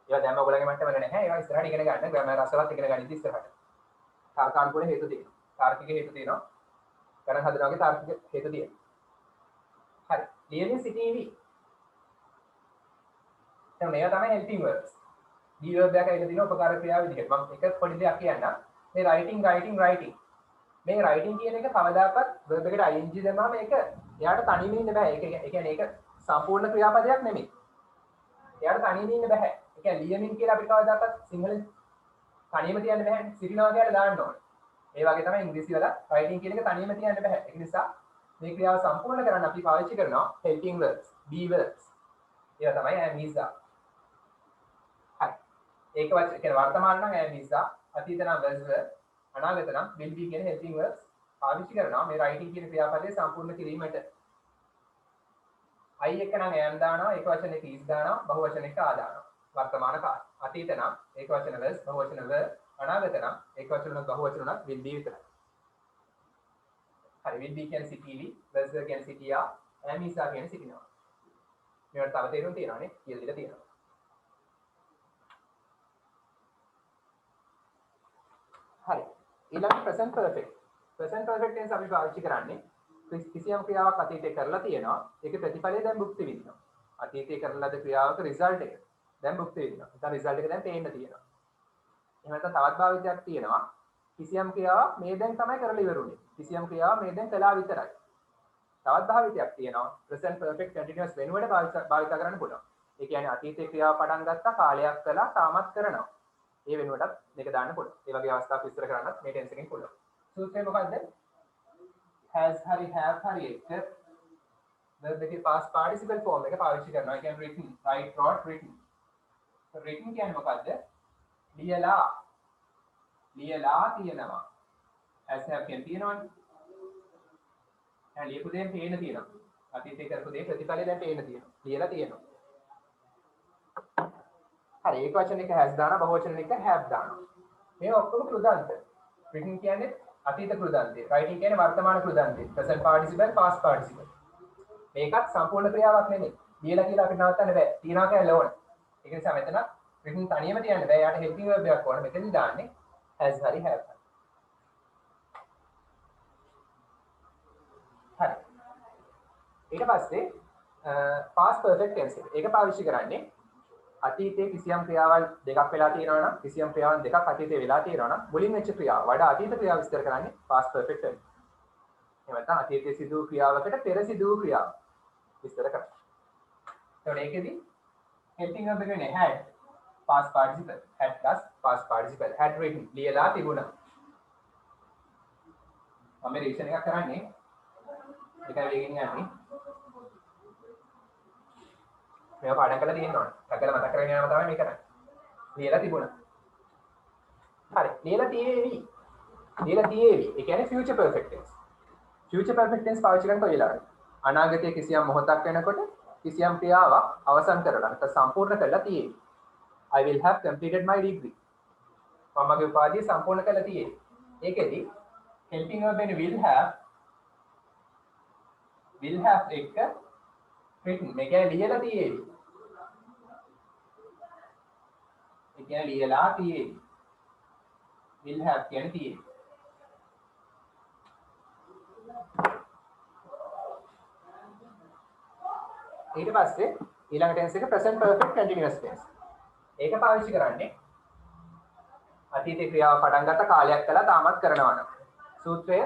ඒවා දැන් ඔයගොල්ලන්ගේ මට්ටමේ නැහැ. ඒවා ඉස්සරහට ඉගෙන ගන්න. grammar අසලත් ඉගෙන ගන්න ඉතින් ඉස්සරහට. තර්කානුකූල හේතු තියෙනවා. තාර්කික හේතු තියෙනවා. ගණන් හදනවා වගේ තාර්කික හේතු තියෙනවා. හරි. ලියමින් සිටීවි. දැන් මේවා තමයි helping verbs. be verb එකක් ඇවිල්ලා තියෙනවා උපකාර ක්‍රියාව විදිහට. මම එක පොඩි දෙයක් කියන්නම්. මේ writing මේ writing කියන එක කවදාකවත් verb එකට ing දැම්මම මේක එයාට තනියම ඉන්න බෑ. ඒ කියන්නේ ඒක සම්පූර්ණ ක්‍රියාපදයක් නෙමෙයි. එයාට තනියම ඉන්න බෑ. ඒ කියන්නේ ලියමින් කියලා අපිට කවදාකවත් සිංහලෙන් තනියම තියන්න බෑ. සිටිනවා කියලා දාන්න ඕනේ. ඒ වගේ තමයි ඉංග්‍රීසි වල writing කියන එක තනියම තියන්න බෑ. ඒ නිසා මේ ක්‍රියාව සම්පූර්ණ කරන්න අපි පාවිච්චි කරනවා helping verbs, be verbs. ඒවා තමයි am is are. හරි. ඒක වචන කියන වර්තමාන නම් am is are, අතීත නම් was were, අනාගත නම් will be කියන helping verbs පාවිච්චි කරනවා මේ writing කියන ක්‍රියාපදේ සම්පූර්ණ කිරීමට. I එක නම් am දානවා, ඒක වචනයක is දානවා, බහුවචනයක ආ දානවා. වර්තමාන කාල. අතීත නම් ඒක වචන was, බහුවචන were, අනාගත නම් ඒක වචන නම් බහුවචන නම් will be විතරයි. හරි. will be කියන්නේ සිටීවි, was were කියන්නේ සිටියා, am is are කියන්නේ සිටිනවා. මේවට තව තේරුම් තියෙනවානේ. කියලා දීලා තියෙනවා. හරි. ඊළඟ present perfect. present perfect tense අපි පාවිච්චි කරන්නේ කිසියම් ක්‍රියාවක් අතීතයේ කරලා තියෙනවා. ඒකේ ප්‍රතිඵලය දැන් භුක්ති විඳිනවා. අතීතයේ කරන ලද ක්‍රියාවක result එක දැන් භුක්ති විඳිනවා. ඒතර result එක දැන් පේන්න තියෙනවා. එහෙම නැත්නම් තවත් භාවිතයක් තියෙනවා. කිසියම් ක්‍රියාවක් මේ දැන් තමයි කරලා ඉවරුනේ. කිසියම් ක්‍රියාවක් මේ දැන් කළා විතරයි. තවත් භාවිතයක් තියෙනවා. present perfect continuous වෙනුවට භාවිත කරන්න පුළුවන්. ඒ කියන්නේ අතීතයේ ක්‍රියාව පටන් ගත්තා, කාලයක් කළා, තාමත් කරනවා. ඒ වෙනුවටත් මේක දාන්න පුළුවන්. ඒ වගේ අවස්ථාවක් විස්තර කරන්නත් මේ ටෙන්ස් එකෙන් පුළුවන්. සූත්‍රය මොකද්ද? has hari have hari එක verb එකේ past participle form එක පාවිච්චි කරනවා. ඒ කියන්නේ written, write, wrote, written. written කියන්නේ මොකද්ද? ලියලා තියෙනවා. has have කියන්නේ තියෙනවනේ. ලියපු දේ පේන්න තියෙනවා. අතීතේ කරපු දේ ප්‍රතිඵලය දැන් පේන්න තියෙනවා. ලියලා තියෙනවා. හරි. ඒක වචන එක has දානවා, බහුවචන එක have දානවා. මේ ඔක්කොම කෘදාන්ත. written කියන්නේ අතීත කෘදාන්තය. writing කියන්නේ වර්තමාන කෘදාන්තය. present participle, past participle. මේකත් සම්පූර්ණ ක්‍රියාවක් නෙමෙයි. ලියලා කියලා අපිට නවත්තන්න බෑ. තියනවා කියලා ඕන. ඒක නිසා මෙතන written තනියම තියන්න බෑ. යාට helping verb එකක් ඕන. මෙතනදි දාන්නේ has hari have. ඊට පස්සේ past perfect tense එක. ඒක පාවිච්චි කරන්නේ අතීතයේ කිසියම් ක්‍රියාවල් දෙකක් වෙලා තියෙනවා නම් කිසියම් ක්‍රියාවන් දෙකක් අතීතයේ වෙලා තියෙනවා නම් මුලින් වෙච්ච ක්‍රියාව වඩා අතීත ක්‍රියාව විස්තර කරන්නේ past perfect tense. එහෙම නැත්නම් අතීතයේ සිදු වූ ක්‍රියාවකට පෙර සිදු වූ ක්‍රියාව විස්තර කරනවා. එතකොට ඒකෙදි helping verb එක වෙන්නේ had past participle had plus past participle had written ලියලා තිබුණා. මම රිවිෂන් එකක් කරන්නේ ඒකයි වෙගෙන යන්නේ. මේවා පාඩම් කරලා තියෙනවා. ටග්ගල මතක් කරගෙන යනවා තමයි මේ කරන්නේ. ලියලා තිබුණා. හරි. ලියලා තියෙවි. ලියලා තියෙවි. ඒ කියන්නේ future perfect tense. future perfect tense පාවිච්චි කරන කොයිලාද? අනාගතයේ කිසියම් මොහොතක් වෙනකොට කිසියම් ක්‍රියාවක් අවසන් කරලා නැත්නම් සම්පූර්ණ කරලා තියෙවි. I will have completed my degree. මම මගේ උපාධිය සම්පූර්ණ කරලා තියෙවි. ඒකෙදි helping verb වෙන will have එක written මේ කියන්නේ ලියලා තියෙවි. ඒ කියන්නේ ලියලා තියෙවි. will have කියන්නේ තියෙවි. ඊට පස්සේ ඊළඟ tense එක present perfect continuous tense. ඒක පාවිච්චි කරන්නේ අතීතේ ක්‍රියාව පටන් ගත්ත කාලයක් කළා තාමත් කරනවා නම්. සූත්‍රය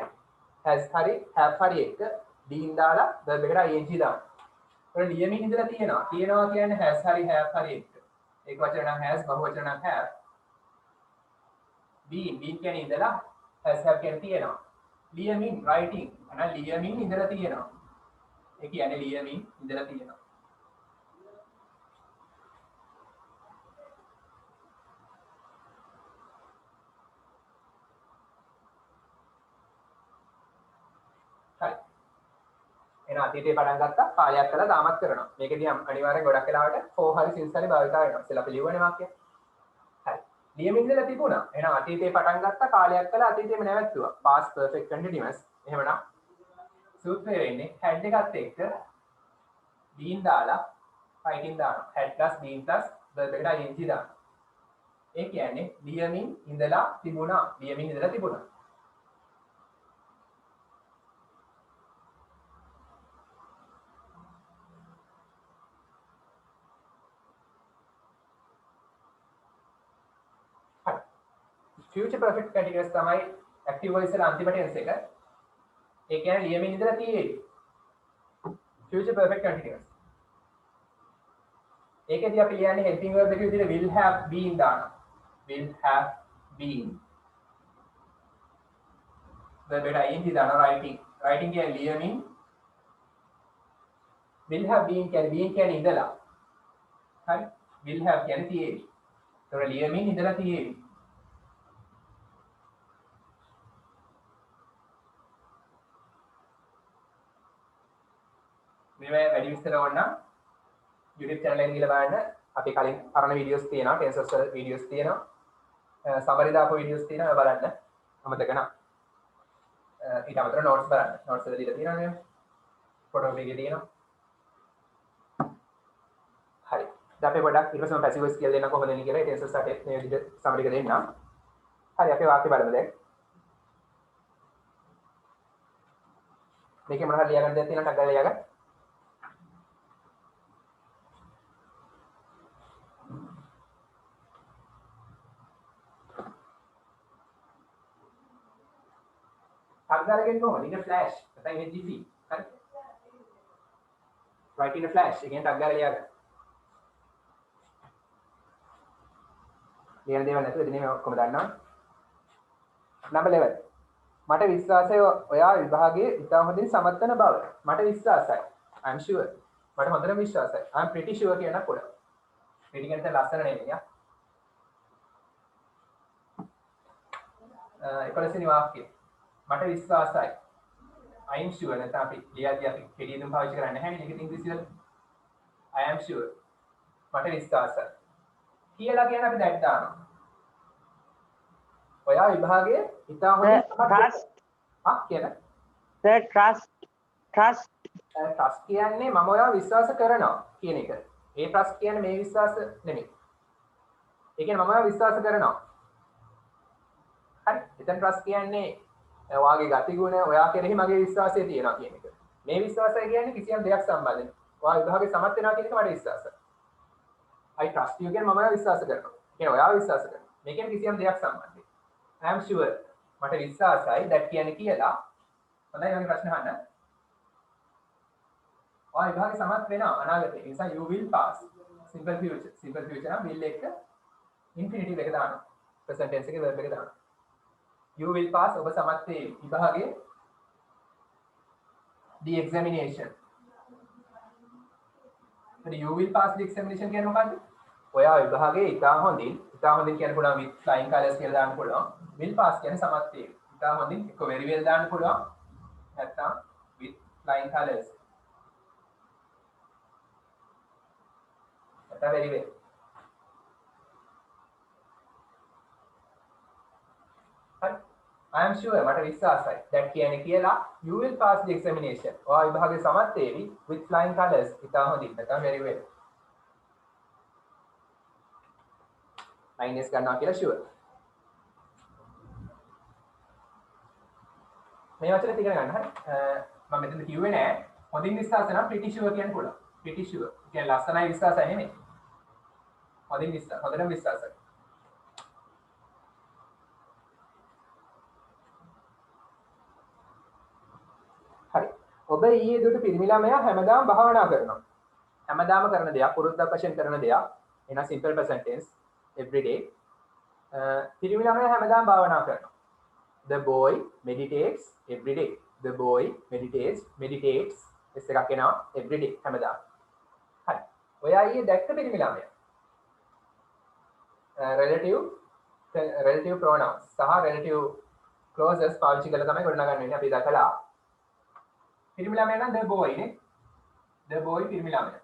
has හරි have හරි එක been දාලා verb එකට ing දාන්න. ඒක ලියමින් ඉඳලා තියෙනවා. තියෙනවා කියන්නේ has හරි have හරි එක. ඒක වචන නම් has බහු වචන නම් have. been කියන්නේ ඉඳලා has have කියන්නේ තියෙනවා. ලියමින් writing අන ලියමින් ඉඳලා තියෙනවා. ඒ කියන්නේ ලියමින් ඉඳලා තියෙනවා. හරි. එහෙනම් අතීතේ පටන් ගත්තා කාලයක් කළා තාමත් කරනවා. මේකදී අනිවාර්යෙන් ගොඩක් වෙලාවට for හරි since හරි භාවිතා වෙනවා. ඉතින් අපි ලියවනේ වාක්‍යය. හරි. ලියමින් ඉඳලා තිබුණා. එහෙනම් අතීතේ පටන් ගත්තා කාලයක් කළා අතීතේම නැවැත්තුවා. past perfect continuous. එහෙමනම් සූත්‍රය වෙන්නේ had එකත් එක්ක been දාලා writing දානවා. had plus been plus verb එකට ing දානවා. ඒ කියන්නේ ලියමින් ඉඳලා තිබුණා. ලියමින් ඉඳලා තිබුණා. future perfect continuous තමයි active voice වල අන්තිම tense එක. ඒ කියන්නේ ලියමින් ඉඳලා තියෙන්නේ. future perfect continuous. ඒකදී අපි ලියන්නේ helping verb එක විදිහට will have been දානවා. will have been. verb එකට ing දානවා writing. writing කියන්නේ ලියමින්. will have been කියන්නේ ඉඳලා. හරි. will have කියන්නේ තියෙන්නේ. ඒතකොට ලියමින් ඉඳලා තියෙන්නේ. මේ වැඩි විස්තර ඕන නම් YouTube channel එකෙන් ගිහලා බලන්න. අපි කලින් අරන වීඩියෝස් තියෙනවා, tenses වල වීඩියෝස් තියෙනවා. සමරි දාපු වීඩියෝස් තියෙනවා බලන්න. අමතක නම්. ඊට අමතරව notes බලන්න. notes වල දීලා තියෙනවා නේද? ෆොටෝ එකේ තියෙනවා. හරි. දැන් අපි පොඩ්ඩක් ඊට පස්සේ මම passive voice කියලා දෙන්න කොහොමද එන්නේ කියලා tenses වලට මේ විදිහට සමරි එක දෙන්නම්. හරි අපි වාක්‍ය බලමු දැන්. මේකේ මොනවද ලියගන්න දෙයක් තියෙනවද අග්ගල ලියගන්න. අග්ගලගෙන් කොහොමද? ඉන්න flash නැත්නම් ඉන්න GP. හරි. right in a flash එකෙන් අග්ගල ලියගන්න. ලියන දේවල් නැතුව ඉතින් මේ ඔක්කොම දන්නවා. number 11. මට විශ්වාසයි ඔයා විභාගයේ ඉතා හොඳින් සමත් වෙන බව. මට විශ්වාසයි. I'm sure. මට හොඳටම විශ්වාසයි. I'm pretty sure කියන පොළ. pretty කියන්නේ ලස්සන නෙමෙයි යා. 11 වෙනි වාක්‍යය. මට විශ්වාසයි. I'm sure නැත්නම් අපි ලියද්දී අපි pretty දුම් පාවිච්චි කරන්නේ නැහැ නේ. ඒක ඉංග්‍රීසි වල. I am sure. මට විශ්වාසයි. කියලා කියන අපි දැක් දානවා. ඔයා විභාගයේ ඉතා හොඳින්
trust
කියන
sir trust
trust කියන්නේ මම ඔයාව විශ්වාස කරනවා කියන එක. ඒ trust කියන්නේ මේ විශ්වාස නෙමෙයි. ඒ කියන්නේ මම ඔයාව විශ්වාස කරනවා. හරි. එතන trust කියන්නේ ඔයාගේ ගතිගුණ ඔයා කෙරෙහි මගේ විශ්වාසය තියෙනවා කියන එක. මේ විශ්වාසය කියන්නේ කිසියම් දෙයක් සම්බන්ධයෙන්. ඔයා විභාගේ සමත් වෙනවා කියන එක මට විශ්වාසයි. I trust you කියන්නේ මම විශ්වාස කරනවා. කියන්නේ ඔයා විශ්වාස කරනවා. මේ කියන්නේ කිසියම් දෙයක් සම්බන්ධයෙන්. I am sure. මට විශ්වාසයි that කියන්නේ කියලා. හොඳයි මම ප්‍රශ්න අහන්න. ඔයා විභාගේ සමත් වෙනවා අනාගතේ. ඒ නිසා you will pass. Simple future. Simple future නම් will එක infinitive එක දානවා. present tense එකේ verb එක දානවා. You will pass ඔබ සමත් වේ විභාගයේ the examination. So you will pass the examination කියන්නේ මොකද්ද? ඔයා විභාගයේ ඉතා හොඳින් කියන්න පුළුවන් with flying colors කියලා දාන්න පුළුවන්. will pass කියන්නේ සමත් වේ. ඉතා හොඳින් එක්ක very well දාන්න පුළුවන්. නැත්නම් with flying colors. නැත්නම් very well. හරි. I am sure මට විශ්වාසයි that කියන්නේ කියලා you will pass the examination. ඔයා විභාගයේ සමත් වේවි with flying colors. ඉතා හොඳින් නැත්නම් very well. minus ගන්නවා කියලා sure. මේ වචනේ ඉගෙන ගන්න හරි. මම මෙතන කිව්වේ නෑ හොඳින් විශ්වාස නම් pretty sure කියන්න පුළුවන්. pretty sure. කියන්නේ ලස්සනයි විශ්වාසයි නෙමෙයි. හොඳින් විශ්වාස. හොඳටම විශ්වාසයි. හරි. ඔබ ඊයේ දුටු පිරිමි ළමයා හැමදාම භාවනා කරනවා. හැමදාම කරන දෙයක්, පුරුද්දක් වශයෙන් කරන දෙයක්. එන simple present tense every day. පිරිමි ළමයා හැමදාම භාවනා කරනවා. The boy meditates every day. The boy meditates S එකක් එනවා every day හැමදාම. හරි. ඔයා ඊයේ දැක්ක පිරිමි ළමයා. relative pronouns සහ relative clauses පාවිච්චි කරලා තමයි ගොඩනගන්න වෙන්නේ. අපි දැකලා පිරිමි ළමයා නම් the boy නේ. the boy පිරිමි ළමයා.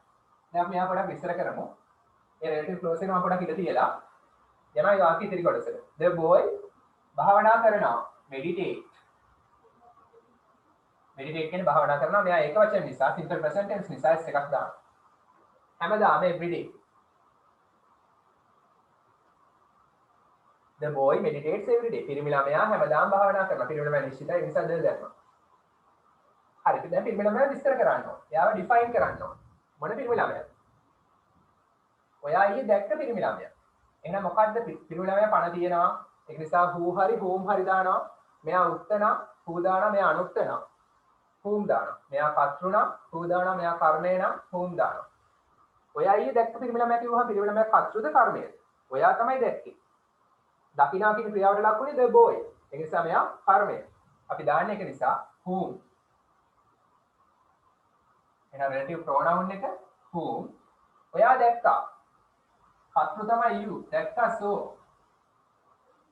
දැන් අපි මෙයා පොඩක් විස්තර කරමු. ඒ relative clause එක මම පොඩක් ඉඳ තියලා යනවා වාක්‍ය ඉතිරි කොටසට. the boy භාවනා කරනවා. meditate කියන්නේ භාවනා කරනවා. මෙයා ඒක වචන නිසා simple present tense නිසා S එකක් දානවා. හැමදාම every day. the boy meditates every day. පිරිමි ළමයා හැමදාම භාවනා කරනවා. පිරිමි ළමයා නිශ්චිතයි ඒ නිසා දෙල් දැම්මා. හරි. දැන් පිරිමි ළමයා විස්තර කරන්න ඕන. එයාව define කරන්න ඕන. මොන පිරිමි ළමයාද? ඔයා ඊයේ දැක්ක පිරිමි ළමයා. එහෙනම් මොකද්ද පිරිමි ළමයා පණ තියෙනවා. ඒක නිසා who හරි whom හරි දානවා. මෙයා උත්තනා who දානවා. මෙයා අනුත්තනා whom දානවා. මෙයා කර්තෘණා who දානවා. මෙයා කර්මේනා whom දානවා. ඔයා ඊයේ දැක්ක පිරිමි ළමයා කිව්වහම පිරිමි ළමයා කර්තෘද කර්මයේද? ඔයා තමයි දැක්කේ. දකින්නා කියන ක්‍රියාවට ලක් වුණේ the boy. ඒ නිසා මෙයා කර්මය. අපි දාන්නේ ඒක නිසා whom. එහෙනම් relative pronoun එක whom. ඔයා දැක්කා. කර්තෘ තමයි you. දැක්කා so.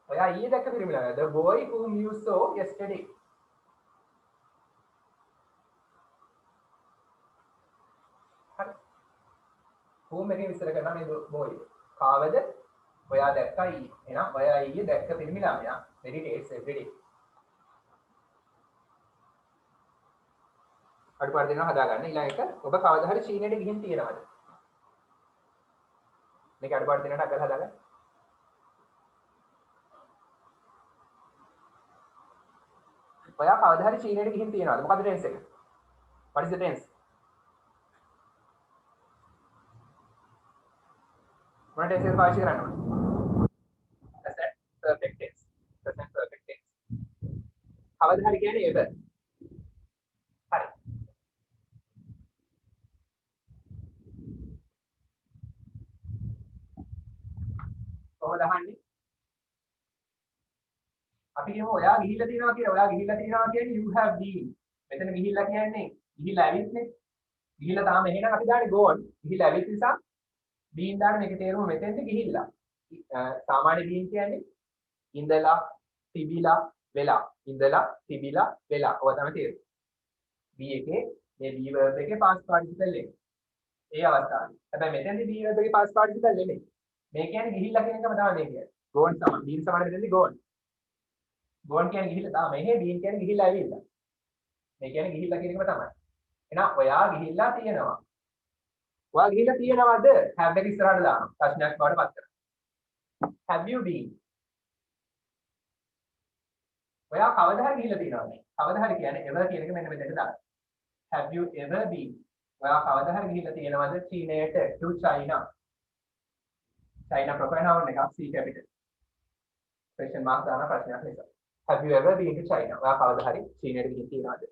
ඔයා ඊයේ දැක්ක පිරිමි ළමයා the boy whom you saw yesterday. හරි. whom එකේ විස්තර කරනවා මේ boy. කාවද? ඔයා දැක්කා ඊයේ. එහෙනම් ඔයා ඊයේ දැක්ක පිරිමි ළමයා meditates every day. අඩුපාඩු දෙනවා හදාගන්න. ඊළඟ එක ඔබ කවදා හරි චීනයට ගිහින් තියෙනවද? මේක අඩුපාඩු දෙනට අගල හදාගන්න. ඔයා කවදා හරි චීනයට ගිහින් තියෙනවද? මොකද ටෙන්ස් එක? What is the tense? මොන ටෙන්ස් එක පාවිච්චි කරන්න ඕනේ? Present perfect tense. Present perfect tense. කවදා හරි කියන්නේ ever. හරි. කොහොමද අහන්නේ? අපි කියමු ඔයා ගිහිල්ලා තියෙනවා කියලා. ඔයා ගිහිල්ලා තියෙනවා කියන්නේ you have been. මෙතන ගිහිල්ලා කියන්නේ ගිහිල්ලා ඇවිත්නේ. ගිහිල්ලා තාම එහෙනම් අපි දාන්නේ gone. ගිහිල්ලා ඇවිත් නිසා been දාන මේකේ තේරුම මෙතෙන්ද ගිහිල්ලා. සාමාන්‍ය been කියන්නේ ඉඳලා, තිබිලා, වෙලා. ඉඳලා, තිබිලා, වෙලා. ඔය තමයි තේරුම. be එකේ මේ be verb එකේ past participle එක. ඒ අවස්ථාවේ. හැබැයි මෙතෙන්දී be verb එකේ past participle නෙමෙයි. මේ කියන්නේ ගිහිල්ලා කියන එකම තමයි මේ කියන්නේ. gone සමාන. been සමාන මෙතෙන්දී gone. gone කියන්නේ ගිහිල්ලා තාම එහෙ been කියන්නේ ගිහිල්ලා ඇවිල්ලා. මේ කියන්නේ ගිහිල්ලා කියන එකම තමයි. එහෙනම් ඔයා ගිහිල්ලා තියෙනවා. ඔයා ගිහිල්ලා තියෙනවද? have එක ඉස්සරහට දානවා. ප්‍රශ්නයක් බවට පත් කරනවා. have you been? ඔයා කවදා හරි ගිහිල්ලා තියෙනවද? කවදා හරි කියන්නේ ever කියන එක මෙන්න මෙතනට දාන්න. have you ever been ඔයා කවදා හරි ගිහිල්ලා තියෙනවද චීනයට to China China proper noun එකක් C capital question mark දාන ප්‍රශ්නයක් නිසා have you ever been to China ඔයා කවදා හරි චීනයට ගිහින් තියෙනවද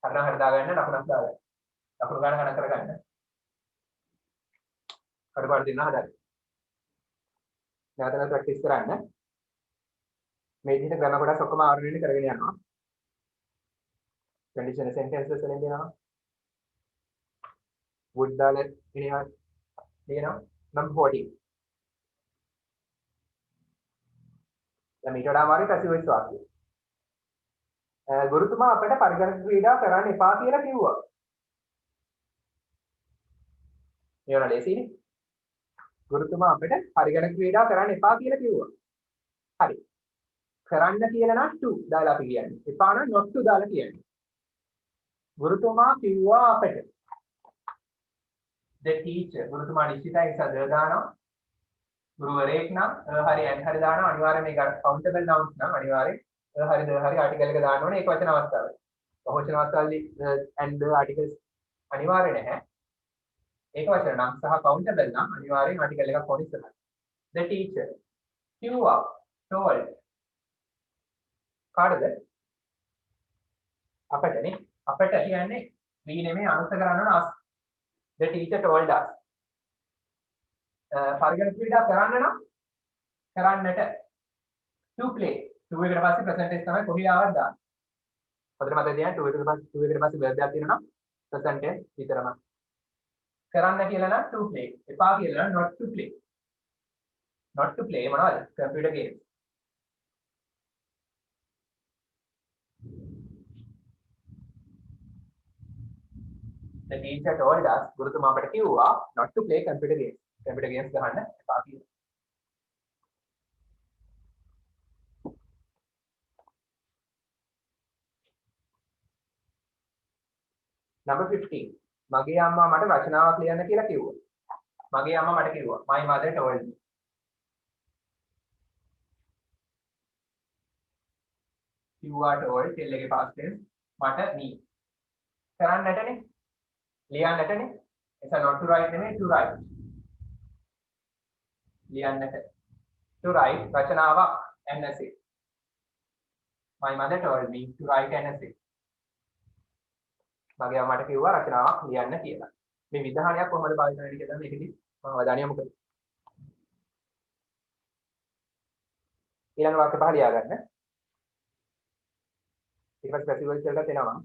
හරිනම් හරි දාගන්න ලකුණක් දාගන්න ලකුණු ගන්න ගණන් කරගන්න කඩපාඩු දෙන්න හදන්න නැවත නැවත ප්‍රැක්ටිස් කරන්න මේ විදිහට ග්‍රැමර් කොටස් ඔක්කොම ආවරණය කරගෙන යනවා conditional sentences වලින් දෙනවා would දාලා එනවා දෙනවා number 14 දැන් ඊට වඩා අමාරුයි පැසිව් වොයිස් වාක්‍ය ගුරුතුමා අපට පරිගණක ක්‍රීඩා කරන්න එපා කියලා කිව්වා මේවන ලේසියිනේ ගුරුතුමා අපට පරිගණක ක්‍රීඩා කරන්න එපා කියලා කිව්වා හරි කරන්න කියලා නම් to දාලා අපි කියන්නේ එපා නම් not to දාලා කියන්නේ ගුරුතුමා කිව්වා අපට the teacher ගුරුතුමා නිශ්චිතයි සද දානවා ගුරුවරයෙක් නම් හරි and හරි දානවා අනිවාර්යයෙන් මේක countable nouns නම් අනිවාර්යෙන් හරි ද හරි ආටිකල් එක දාන්න ඕනේ ඒක වචන අවස්ථාවල බහුවචන අවස්ථාවලදී and the articles අනිවාර්ය නැහැ ඒක වචන නම් සහ countable නම් අනිවාර්යෙන් ආටිකල් එකක් ඕනේ ඉස්සරහට the teacher කිව්වා told කාටද අපටනේ අපට කියන්නේ we නෙමෙයි අනුස කරන්න ඕන us the teacher told us පරිගණක ක්‍රීඩා කරන්න නම් කරන්නට to play to එකට පස්සේ present tense තමයි කොහේ ආවත් දාන්න හොඳට මතක තියාගන්න to එකට පස්සේ verb එකක් තියෙනවා නම් present tense විතරමයි කරන්න කියලා නම් to play එපා කියලා නම් not to play මොනවද computer games the teacher told us ගුරුතුමා අපට කිව්වා not to play computer games ගහන්න එපා කියලා. number 15 මගේ අම්මා මට රචනාවක් ලියන්න කියලා කිව්වා. මගේ අම්මා මට කිව්වා my mother told me. කිව්වා told tell එකේ past tense මට me. කරන්නටනේ ලියන්නටනේ එස not to write නෙමෙයි to write ලියන්නට to write රචනාවක් an essay my mother told me to write an essay මගේ අම්මට කිව්වා රචනාවක් ලියන්න කියලා මේ විධානයක් කොහොමද භාවිත වෙන්නේ කියලා මේකෙදි මම අවධානය යොමු කරමු ඊළඟ වාක්‍ය පහ ලියා ගන්න ඊට පස්සේ පැසිව් වොයිස් වලට එනවා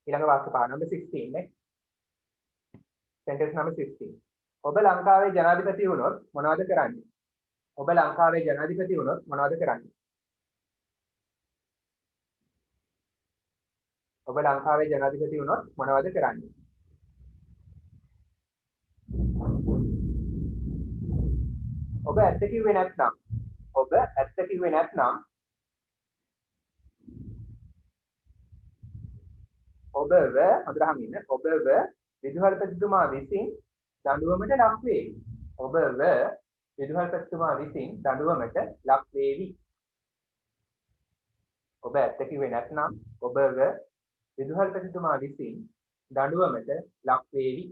ඊළඟ වාක්‍ය පහ number 16 නේ sentence number 16 ඔබ ලංකාවේ ජනාධිපති වුණොත් මොනවද කරන්නේ ඔබ ලංකාවේ ජනාධිපති වුණොත් මොනවද කරන්නේ ඔබ ලංකාවේ ජනාධිපති වුණොත් මොනවද කරන්නේ ඔබ ඇත්ත කිව්වේ නැත්නම් ඔබව හොඳට අහගෙන ඉන්න ඔබව විදුහල්පතිතුමා විසින් දඬුවමට ලක් වේවි. ඔබව විදුහල්පතිතුමා විසින් දඬුවමට ලක් වේවි. ඔබ ඇත්ත කිව්වේ නැත්නම් ඔබව විදුහල්පතිතුමා විසින් දඬුවමට ලක් වේවි.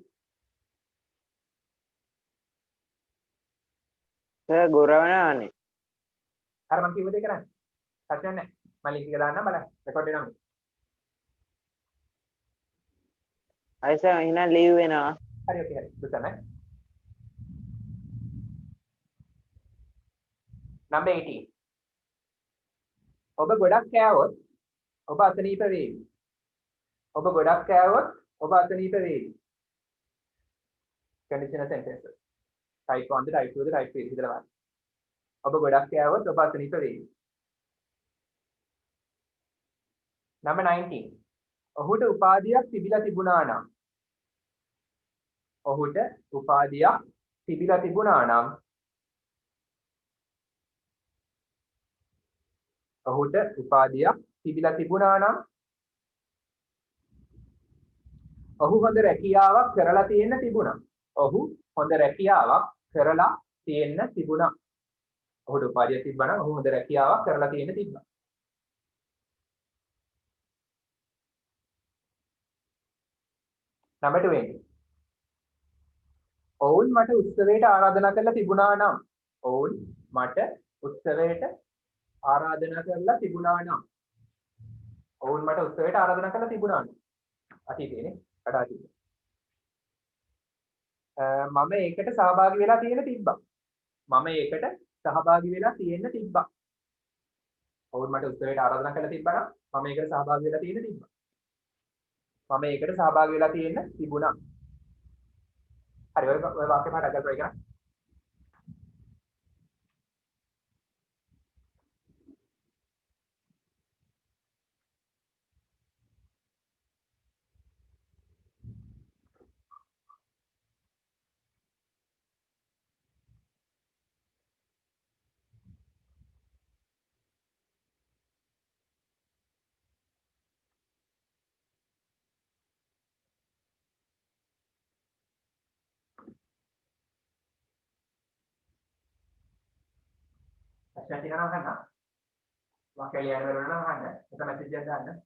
සර් ගොරවනානේ.
අර මම කිව්ව දේ කරන්නේ. සත්‍යයක් නැහැ. මම ලින්ක් එක දාන්නම් බලන්න. රෙකෝඩ් වෙනවා.
අයිස එහෙනම් ලීව් වෙනවා.
හරි ඔකේ හරි. දුසම. number 18. ඔබ ගොඩක් කෑවොත් ඔබ අසනීප වේවි. ඔබ ගොඩක් කෑවොත් ඔබ අසනීප වේවි. conditional sentences. type 1 ද type 2 ද type 3 විතර වань. ඔබ ගොඩක් කෑවොත් ඔබ අසනීප වේවි. number 19. ඔහුට උපාධියක් තිබිලා තිබුණා නම් ඔහුට උපාධියක් තිබිලා තිබුණා නම් ඔහුට උපාධියක් තිබිලා තිබුණා නම් ඔහු හොඳ රැකියාවක් කරලා තියෙන්න තිබුණා. ඔහු හොඳ රැකියාවක් කරලා තියෙන්න තිබුණා. ඔහුට උපාධියක් තිබ්බනම් ඔහු හොඳ රැකියාවක් කරලා තියෙන්න තිබ්බා. Number 20. ඔවුන් මට උත්සවයට ආරාධනා කරලා තිබුණා නම් ඔවුන් මට උත්සවයට ආරාධනා කරලා තිබුණා නම් ඔවුන් මට උත්සවයට ආරාධනා කරලා තිබුණා නම් අතීතේනේ කඩා තිබුණා මම ඒකට සහභාගී වෙලා තියෙන තිබ්බා මම ඒකට සහභාගී වෙලා තියෙන්න තිබ්බා ඔවුන් මට උත්සවයට ආරාධනා කරලා තිබ්බා නම් මම ඒකට සහභාගී වෙලා තියෙන්න තිබ්බා මම ඒකට සහභාගී වෙලා තියෙන්න තිබුණා හරි ඔය වාක්‍ය පාඩ අගල් try කරන්න ප්‍රශ්න තියෙනවා නම් අහන්න වාක්‍ය ලියන්න බැරුව නම් අහන්න එක මැසේජ් එකක් දාන්න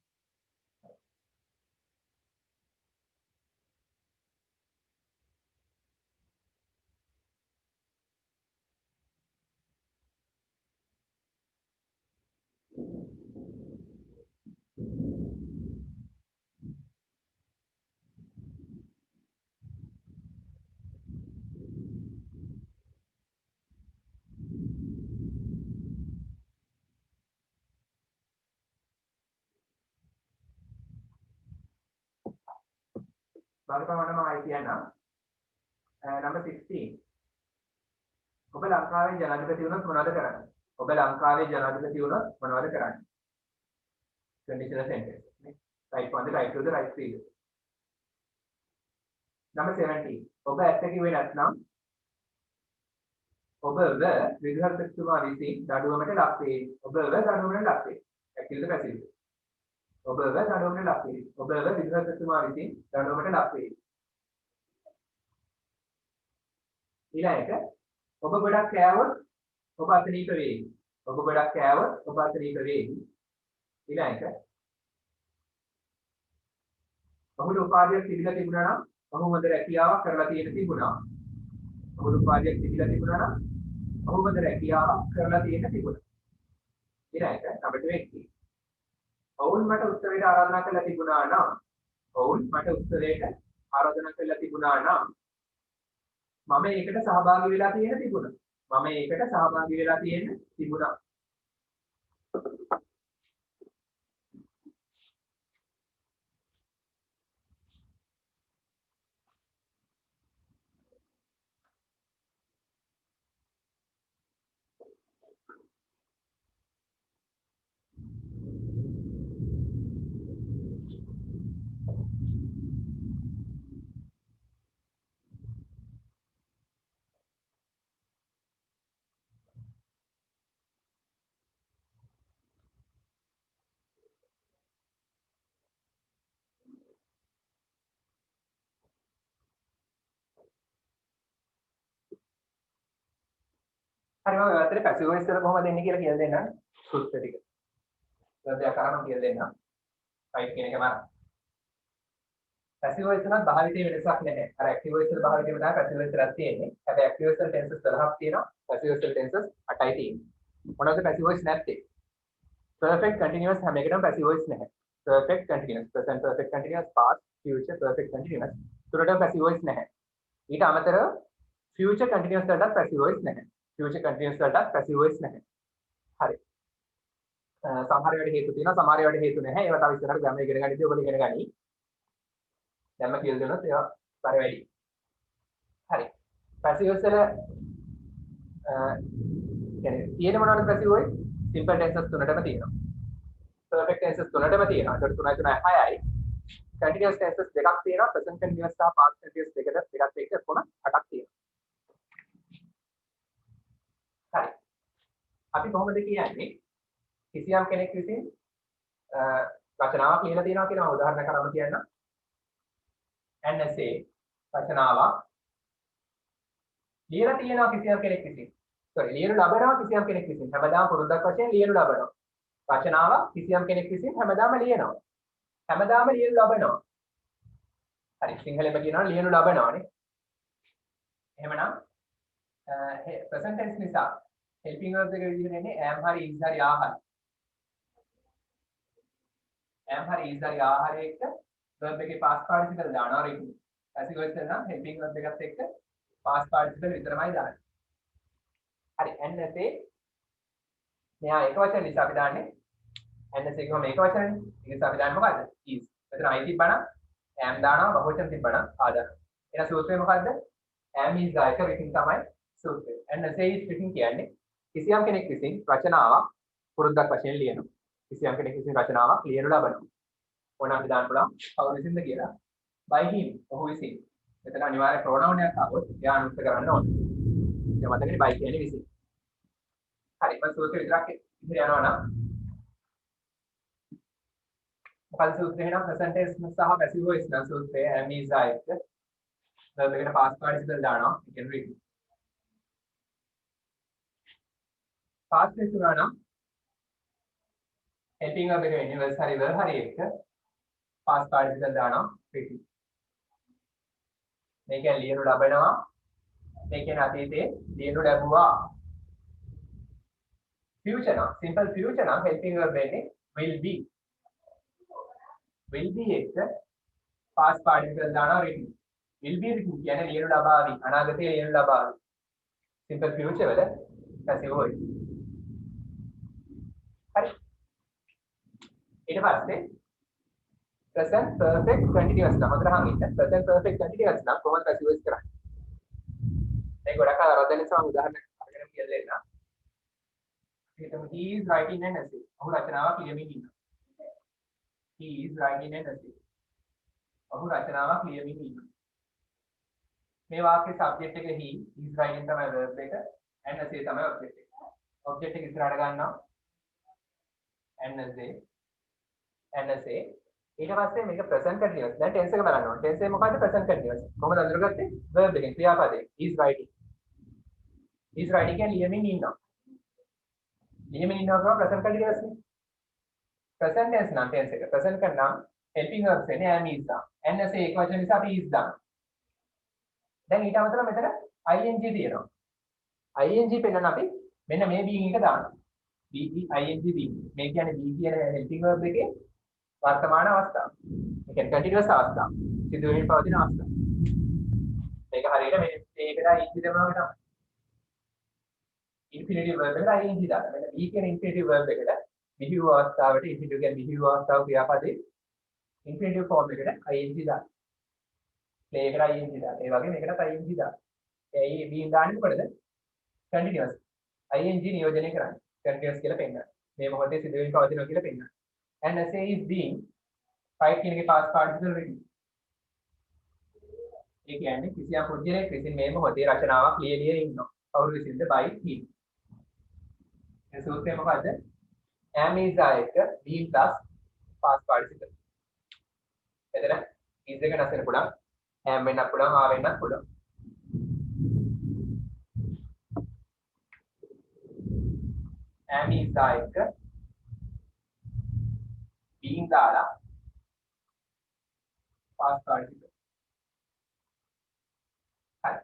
බාරපවන්න මම කියන්නම් number 16 ඔබ ලංකාවේ ජනාධිපති වුණොත් මොනවද කරන්නේ ඔබ ලංකාවේ ජනාධිපති වුණොත් මොනවද කරන්නේ conditional sentence නේ right one the right to the right field number 17 ඔබ ඇත්ත කිව්වේ නැත්නම් ඔබව විදුහල්පතිතුමා විසින් දඩුවමට ලක් වේ ඔබව දඩුවමට ලක් වේ ඇක්ටිව්ද පැසිව්ද ඔබව දඩුවමට ලක් වේ ඔබව විදුහල්පතිතුමා විසින් දඩුවමට ලක් වේ ඊළඟට ඔබ ගොඩක් කෑවොත් ඔබ අසනීප වේවි ඔබ ගොඩක් කෑවොත් ඔබ අසනීප වේවි ඊළඟට ඔහුට උපාධියක් තිබිලා තිබුණා නම් ඔහු හොඳ රැකියාවක් කරලා තියෙන තිබුණා ඔහුට උපාධියක් තිබිලා තිබුණා නම් ඔහු හොඳ රැකියාවක් කරලා තියෙන තිබුණා ඊළඟට number 20 ඔවුන් මට උත්සවයට ආරාධනා කරලා තිබුණා නම් ඔවුන් මට උත්සවයට ආරාධනා කරලා තිබුණා නම් මම ඒකට සහභාගී වෙලා තියෙන තිබුණා මම ඒකට සහභාගී වෙලා තියෙන තිබුණා හරි මම ඔයාලට පැසිව් වොයිස් එක කොහොමද දෙන්නේ කියලා කියලා දෙන්නම් සූත්‍ර ටික. ඒකට අකරම කියලා දෙන්නම්. ටයිප් කියන එක මම. පැසිව් වොයිස් එකත් භාවිතයේ වෙනසක් නැහැ. අර ඇක්ටිව් වොයිස් වල භාවිතයේ තමයි පැසිව් වොයිස් එකක් තියෙන්නේ. හැබැයි ඇක්ටිව් වොයිස් වල ටෙන්සස් 12ක් තියෙනවා. පැසිව් වොයිස් වල ටෙන්සස් 8යි තියෙන්නේ. මොනවද පැසිව් වොයිස් නැත්තේ? perfect continuous හැම එකටම පැසිව් වොයිස් නැහැ. perfect continuous present perfect continuous past future perfect continuous තුනටම පැසිව් වොයිස් නැහැ. ඊට අමතරව future continuous වලට පැසිව් වොයිස් නැහැ. future continuous වලට passive voice නැහැ. හරි. සමහර වෙලාවට හේතු තියෙනවා සමහර වෙලාවට හේතු නැහැ. ඒවා තව ඉස්සරහට ගම ඉගෙන ගන්නදී ඔයගොල්ලෝ ඉගෙන ගනි. දැන්ම කියලා දෙනොත් ඒවා බර වැඩි. හරි. passive voice වල කියන්නේ තියෙන මොනවද passive voice? simple tenses තුනටම තියෙනවා. perfect tenses තුනටම තියෙනවා. ඒකට 3යි 3යි 6යි. continuous tenses දෙකක් තියෙනවා. present continuous සහ past continuous දෙකත් එක්ක කොන 8ක් තියෙනවා. හරි. අපි කොහොමද කියන්නේ කිසියම් කෙනෙක් විසින් රචනාවක් ලියලා තියෙනවා කියලා මම උදාහරණ කරලා කියන්නම්. an essay රචනාවක් ලියලා තියෙනවා කිසියම් කෙනෙක් විසින්. ලියනු ලබනවා කිසියම් කෙනෙක් විසින්. හැමදාම පුරුද්දක් වශයෙන් ලියනු ලබනවා. රචනාවක් කිසියම් කෙනෙක් විසින් හැමදාම ලියනවා. හැමදාම ලියනු ලබනවා. හරි සිංහලෙන්ම කියනවා ලියනු ලබනවානේ. එහෙමනම් present tense නිසා helping verb එක විදිහට එන්නේ am හරි is හරි are හරි. am හරි is හරි are හරි එක්ක verb එකේ past participle දානවා written. passive voice එක නම් helping verb එකත් එක්ක past participle විතරමයි දාන්නේ. හරි NSA මෙහා එක වචන නිසා අපි දාන්නේ NSA එකම මේක වචනනේ. ඒ නිසා අපි දාන්නේ මොකද්ද? is. මෙතන I තිබ්බනම් am දානවා බහුවචන තිබ්බනම් are දානවා. එහෙනම් සූත්‍රය මොකද්ද? am is එක written තමයි සූත්‍රය. NSA is written කියන්නේ කිසියම් කෙනෙක් විසින් රචනාවක් පුරුද්දක් වශයෙන් ලියනවා. කිසියම් කෙනෙක් විසින් රචනාවක් ලියනු ලබනවා. ඕන අපි දාන්න පුළුවන් කවුරු විසින්ද කියලා. by him ඔහු විසින්. මෙතන අනිවාර්ය pronoun එකක් ආවොත් එයා අනුත් කරන්න ඕනේ. ඒ මතකනේ by කියන්නේ විසින්. හරි මම සූත්‍රය විතරක් ඉතින් යනවා නම් මොකද සූත්‍රය එහෙනම් present tense සහ passive voice නම් සූත්‍රය am is are එක්ක verb එකට past participle දානවා. you can read. past tense උනා නම් helping verb එක වෙන්නේ was හරි were හරි එක්ක past participle දානවා reading. මේකෙන් ලියනු ලබනවා. මේකෙන් අතීතයේ ලියනු ලැබුවා. future නම් simple future නම් helping verb එකේ will be. will be එක්ක past participle දානවා reading. will be written කියන්නේ ලියනු ලබාවි. අනාගතයේ ලියනු ලබාවි. simple future වල passive voice. හරි. ඊට පස්සේ present perfect continuous නම් හොඳට අහන් ඉන්න. present perfect continuous නම් කොහොමද passive voice කරන්නේ? මේ ගොඩක් අය වරද්දන නිසා මම උදාහරණයක් අරගෙන කියලා දෙන්නම්. හිතමු he is writing an essay. ඔහු රචනාවක් ලියමින් ඉන්නවා. he is writing an essay. ඔහු රචනාවක් ලියමින් ඉන්නවා. මේ වාක්‍යයේ subject එක he is writing තමයි verb එක and essay තමයි object එක. object එක ඉස්සරහට ගන්නවා and essay ඊට පස්සේ මේක present continuous. දැන් tense එක බලන්න ඕනේ. tense එක මොකද්ද? present continuous. කොහොමද අඳුරගත්තේ? verb එකෙන් ක්‍රියාපදේ is writing. is writing කියන්නේ ලියමින් ඉන්නවා. ලියමින් ඉන්නවා කියනවා present continuous නේ. present tense නම් tense එක present කරනවා helping verbs එන්නේ am is දාන. and essay එක වචන නිසා අපි is දානවා. දැන් ඊට අමතරව මෙතන ing තියෙනවා. ing පෙන්නන අපි මෙන්න මේ being එක දානවා. be ing being. මේ කියන්නේ be කියන helping verb එකේ වර්තමාන අවස්ථාව. ඒ කියන්නේ continuous අවස්ථාව. සිදු වෙමින් පවතින අවස්ථාව. මේක හරියට මේකට ing දෙනවා තමයි. infinitive verb එකට ing දානවා. මෙන්න be කියන infinitive verb එකට බිහිවූ අවස්ථාවට infinitive කියන්නේ බිහිවූ අවස්ථාව ක්‍රියාපදේ infinitive form එකට ing දානවා. play එකට ing දානවා. ඒ වගේ මේකටත් ing දානවා. ඒ being දාන්නේ මොකටද? continuous. ing නියෝජනය කරන්නේ. continuous කියලා පෙන්නනවා. මේ මොහොතේ සිදු වෙමින් පවතිනවා කියලා පෙන්නනවා. and essay is being right කියන එකේ past participle written. ඒ කියන්නේ කිසියම් පුද්ගලයෙක් විසින් මේ මොහොතේ රචනාවක් ලියලිය ඉන්නවා. කවුරු විසින්ද? by him. ඒ සූත්‍රය මොකද්ද? am is are එක being plus past participle. එතන is එක නැසෙන්න පුළුවන්. am වෙන්නත් පුළුවන්, are වෙන්නත් පුළුවන්. am is are එක being දාලා past participle. හරි.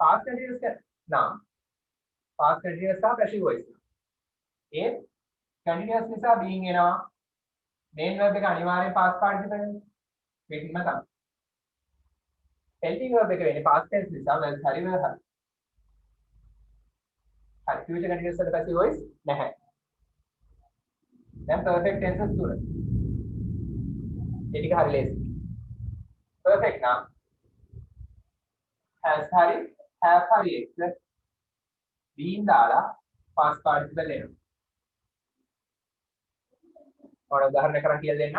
past continuous නම් past continuous සහ passive voice. ඒ continuous නිසා being එනවා. main verb එක අනිවාර්යෙන් past participle නේ. මේකම තමයි. helping verb එක වෙන්නේ past tense නිසා was හරි වල හරි. හරි future continuous වල passive voice නැහැ. දැන් perfect tenses තුන. ඒ ටික හරි ලේසි. perfect නම් has හරි have හරි එක්ක been දාලා past participle එනවා. ඔන්න උදාහරණ කරන් කියලා දෙන්න.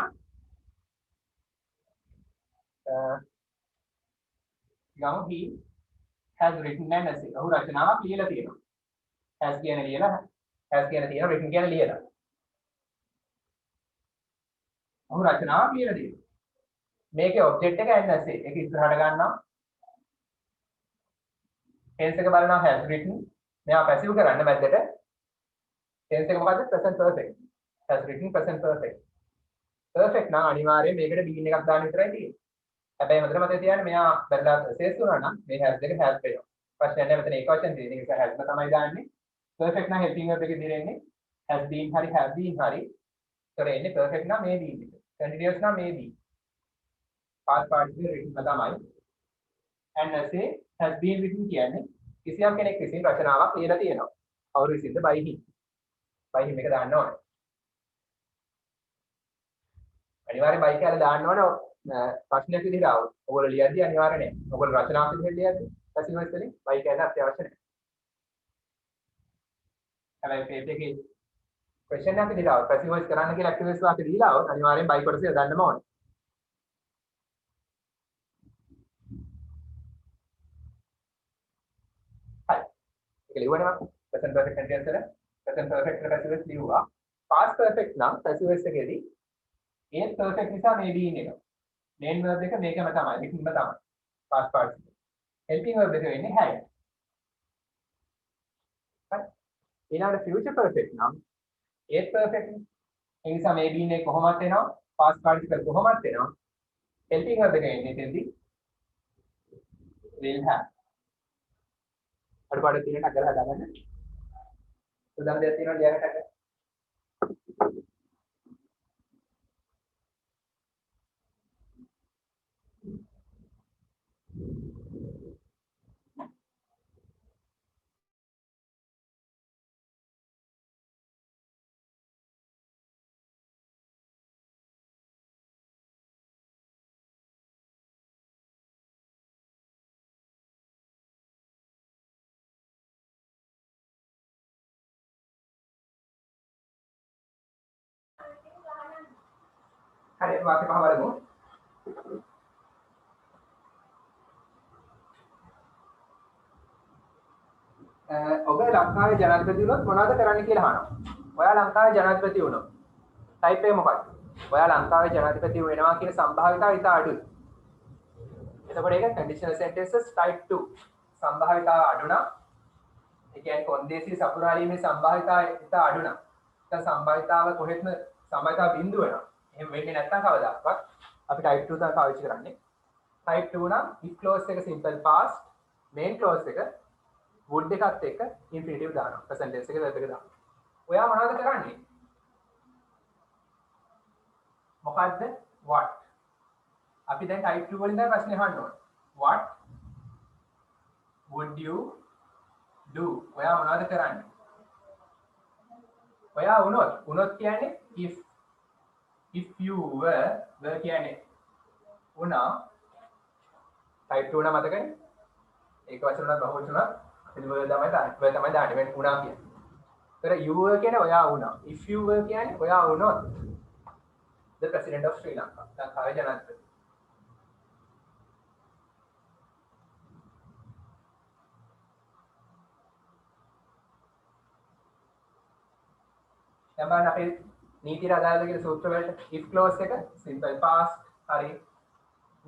ගමු he has written an essay. ඔහු රචනාවක් ලියලා තියෙනවා. has කියන ලියලා has කියන තියෙනවා written කියන ලියලා. ඔහු රචනාවක් ලියලා තියෙනවා. මේකේ object එක an essay. ඒක ඉස්සරහට ගන්නවා. tense එක බලනවා has written. මෙයා passive කරන්න මැද්දට. tense එක මොකද්ද? present perfect. has written present perfect. perfect නම් අනිවාර්යයෙන් මේකට being එකක් දාන්න විතරයි තියෙන්නේ. හැබැයි හොඳට මතක තියාගන්න මෙයා බැලලා සේස් වුණා නම් මේ has දෙක has වෙනවා. ප්‍රශ්නයක් නැහැ මෙතන ඒක වචන තියෙන. ඒක has ම තමයි දාන්නේ. perfect නම් helping verb එකේ දිරෙන්නේ has been හරි have been හරි. ඒතර එන්නේ perfect නම් may been එක. continuous නම් may be. past participle written තමයි. and say has been written කියන්නේ කිසියම් කෙනෙක් විසින් රචනාවක් ලියලා තියෙනවා. කවුරු විසින්ද by him. by him එක දාන්න ඕනේ. අනිවාර්යෙන් by කියලා දාන්න ඕනේ. ප්‍රශ්නයක් විදිහට આવුත්. ඔයගොල්ලෝ ලියද්දී අනිවාර්ය නෑ. ඔයගොල්ලෝ රචනාවක් විදිහට ලියද්දී passive voice වලින් by කියන්න අත්‍යවශ්‍ය නෑ. හැබැයි පේපර් එකේ question එකක් විදිහට આવුත් passive voice කරන්න කියලා active voice වාක්‍ය දීලා આવුත් අනිවාර්යෙන් by කොටස යොදන්නම ඕනේ. හරි. ඒක ලියුවනේ මම present perfect continuous වල present perfect වල passive voice ලියුවා. past perfect නම් passive voice එකේදී ඒ perfect නිසා may be in එනවා. main verb එක මේකම තමයි written ම තමයි past participle. helping verb එක වෙන්නේ had. හරි. ඊළඟට future perfect නම් ඒ perfect නේ. ඒ නිසා may be නේ කොහොමද එනවා? past participle කොහොමද එනවා? helping verb එක එන්නේ එතෙන්දී will have. අඩපාඩු තියෙන ටක් කරලා හදාගන්න. උදාහරණ දෙයක් තියෙනවා ලියන්න ටක්. හරි වාක්‍ය පහ බලමු. ඔබ ලංකාවේ ජනාධිපති වුණොත් මොනවද කරන්න කියලා අහනවා. ඔයා ලංකාවේ ජනාධිපති වුණොත් ටයිප් එක මොකක්ද? ඔයා ලංකාවේ ජනාධිපති වෙනවා කියන සම්භාවිතාව ඉතා අඩුයි. එතකොට ඒක conditional sentences type 2. සම්භාවිතාව අඩු නම් ඒ කියන්නේ කොන්දේසි සපුරාලීමේ සම්භාවිතාව ඉතා අඩු නම් දැන් සම්භාවිතාව කොහෙත්ම සම්භාවිතාව බිඳුව වෙනවා. එහෙම වෙන්නේ නැත්නම් කවදාවත් අපි type 2 තමයි පාවිච්චි කරන්නේ. type 2 නම් if clause එක simple past, main clause එක would එකත් එක්ක infinitive දානවා. present tense එක verb එක දානවා. ඔයා මොනවද කරන්නේ? මොකද්ද? what. අපි දැන් type 2 වලින් දැන් ප්‍රශ්නේ අහන්න ඕනේ. what would you do? ඔයා මොනවද කරන්නේ? ඔයා වුණොත් කියන්නේ if you were කියන්නේ වුණා type 2 නම් මතකනේ? ඒක වචන වල බහුවචන වල අපි වල තමයි දාන්නේ වෙන වුණා කියන්නේ. ඒතර you were කියන්නේ ඔයා වුණා. if you were කියන්නේ ඔයා වුණොත් the president of Sri Lanka. ලංකාවේ ජනාධිපති. දැන් බලන්න අපේ නීතියට අදාළද කියලා සූත්‍ර වලට if clause එක simple past හරි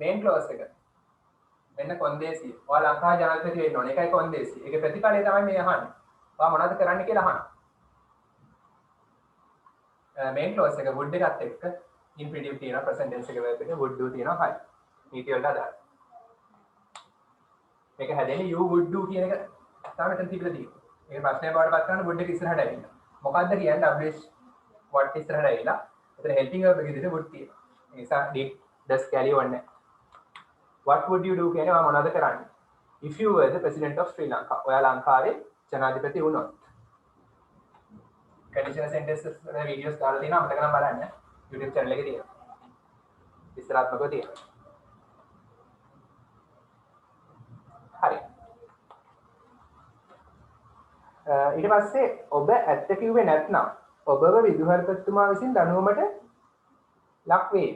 main clause එක මෙන්න කොන්දේසිය. ඔයා ලංකාවේ ජනාධිපති වෙන්න ඕනේ. ඒකයි කොන්දේසිය. ඒකේ ප්‍රතිඵලය තමයි මේ අහන්නේ. ඔයා මොනවද කරන්න කියලා අහනවා. main clause එක would එකත් එක්ක infinitive තියෙනවා present tense එක verb එක would do තියෙනවා හරි. නීතිය වලට අදාළ. මේක හැදෙන්නේ you would do කියන එක තමයි මෙතන තිබිලා තියෙන්නේ. ඒක ප්‍රශ්නයක් බවට පත් කරන්න would එක ඉස්සරහට ඇවිල්ලා. මොකද්ද කියන්නේ WH what ඉස්සරහට ඇවිල්ලා. එතන helping verb එක විදිහට would තියෙනවා. ඒ නිසා did does carry on නැහැ. What would you do කියන්නේ ඔයා මොනවද කරන්නේ? If you were the president of Sri Lanka. ඔයා ලංකාවේ ජනාධිපති වුණොත්. conditional sentences වල videos දාලා තියෙනවා මතක නම් බලන්න. YouTube channel එකේ තියෙනවා. විස්තරාත්මකව තියෙනවා. හරි. ඊට පස්සේ ඔබ ඇත්ත කිව්වේ නැත්නම් ඔබව විදුහල්පතිතුමා විසින් දඬුවමට ලක් වේ.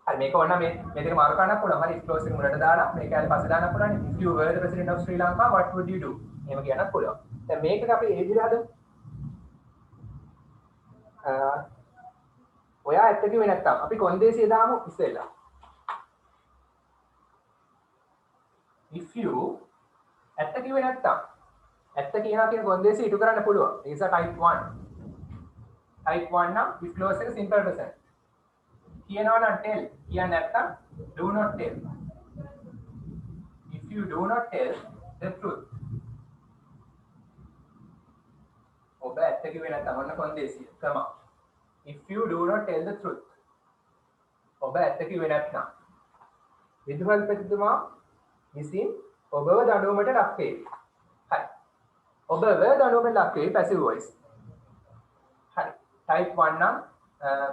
හරි මේක වුණා මේ දෙක මාරු කරන්න පුළුවන්. හරි clause එක මුලට දාලා මේක ඊට පස්සේ දාන්න පුළුවන්. If you were the president of Sri Lanka what would you do? එහෙම කියන්නත් පුළුවන්. දැන් මේක අපි ඒ විදිහට හදමු. ඔයා ඇත්ත කිව්වේ නැත්නම් අපි කොන්දේසිය දාමු ඉස්සෙල්ලා. If you ඇත්ත කිව්වේ නැත්නම් ඇත්ත කියනවා කියන කොන්දේසිය ඉටු කරන්න පුළුවන්. ඒ නිසා type 1. type 1 නම් if clause එක simple present. කියනවා නම් tell කියන්නේ නැත්තම් do not tell. If you do not tell the truth. ඔබ ඇත්ත කිව්වේ නැත්නම් ඔන්න කොන්දේසිය තමයි. If you do not tell the truth. ඔබ ඇත්ත කිව්වේ නැත්නම් විදුහල්පතිතුමා විසින් ඔබව දඬුවමට ලක් වේ. හරි. ඔබව දඬුවමට ලක් වේ passive voice. හරි. type 1 නම්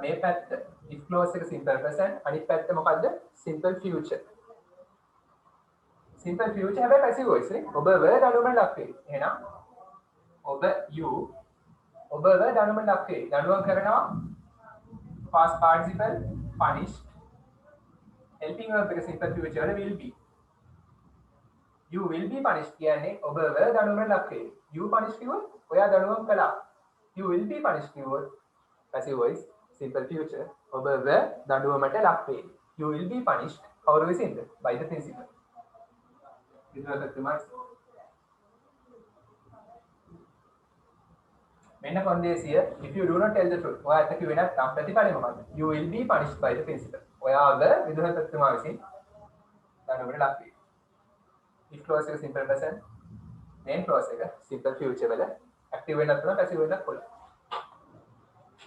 මේ පැත්ත if clause එක simple present අනිත් පැත්ත මොකද්ද simple future. simple future හැබැයි passive voice නේ. ඔබව දඬුවමට ලක් වේ. එහෙනම් ඔබ you ඔබව දඬුවමට ලක් වේ. දඬුවම් කරනවා past participle punished helping verb එක simple future වල will be. You will be punished කියන්නේ ඔබව දඬුවමට ලක් වේ. You punish කිව්වොත් ඔයා දඬුවම් කළා. You will be punished කිව්වොත් passive voice simple future ඔබව දඬුවමට ලක් වේ. You will be punished කවුරු විසින්ද? by the principal. විදුහල්පතිතුමා මෙන්න කොන්දේසිය if you do not tell the truth ඔයා ඇත්ත කිව්වේ නැත්නම් ප්‍රතිඵලය මොකක්ද? You will be punished by the principal. ඔයාව විදුහල්පතිතුමා විසින් දඬුවමට ලක් වේ. if clause එක simple present main clause එක simple future වල active වෙන්නත් පුළුවන් passive වෙන්නත් පුළුවන්.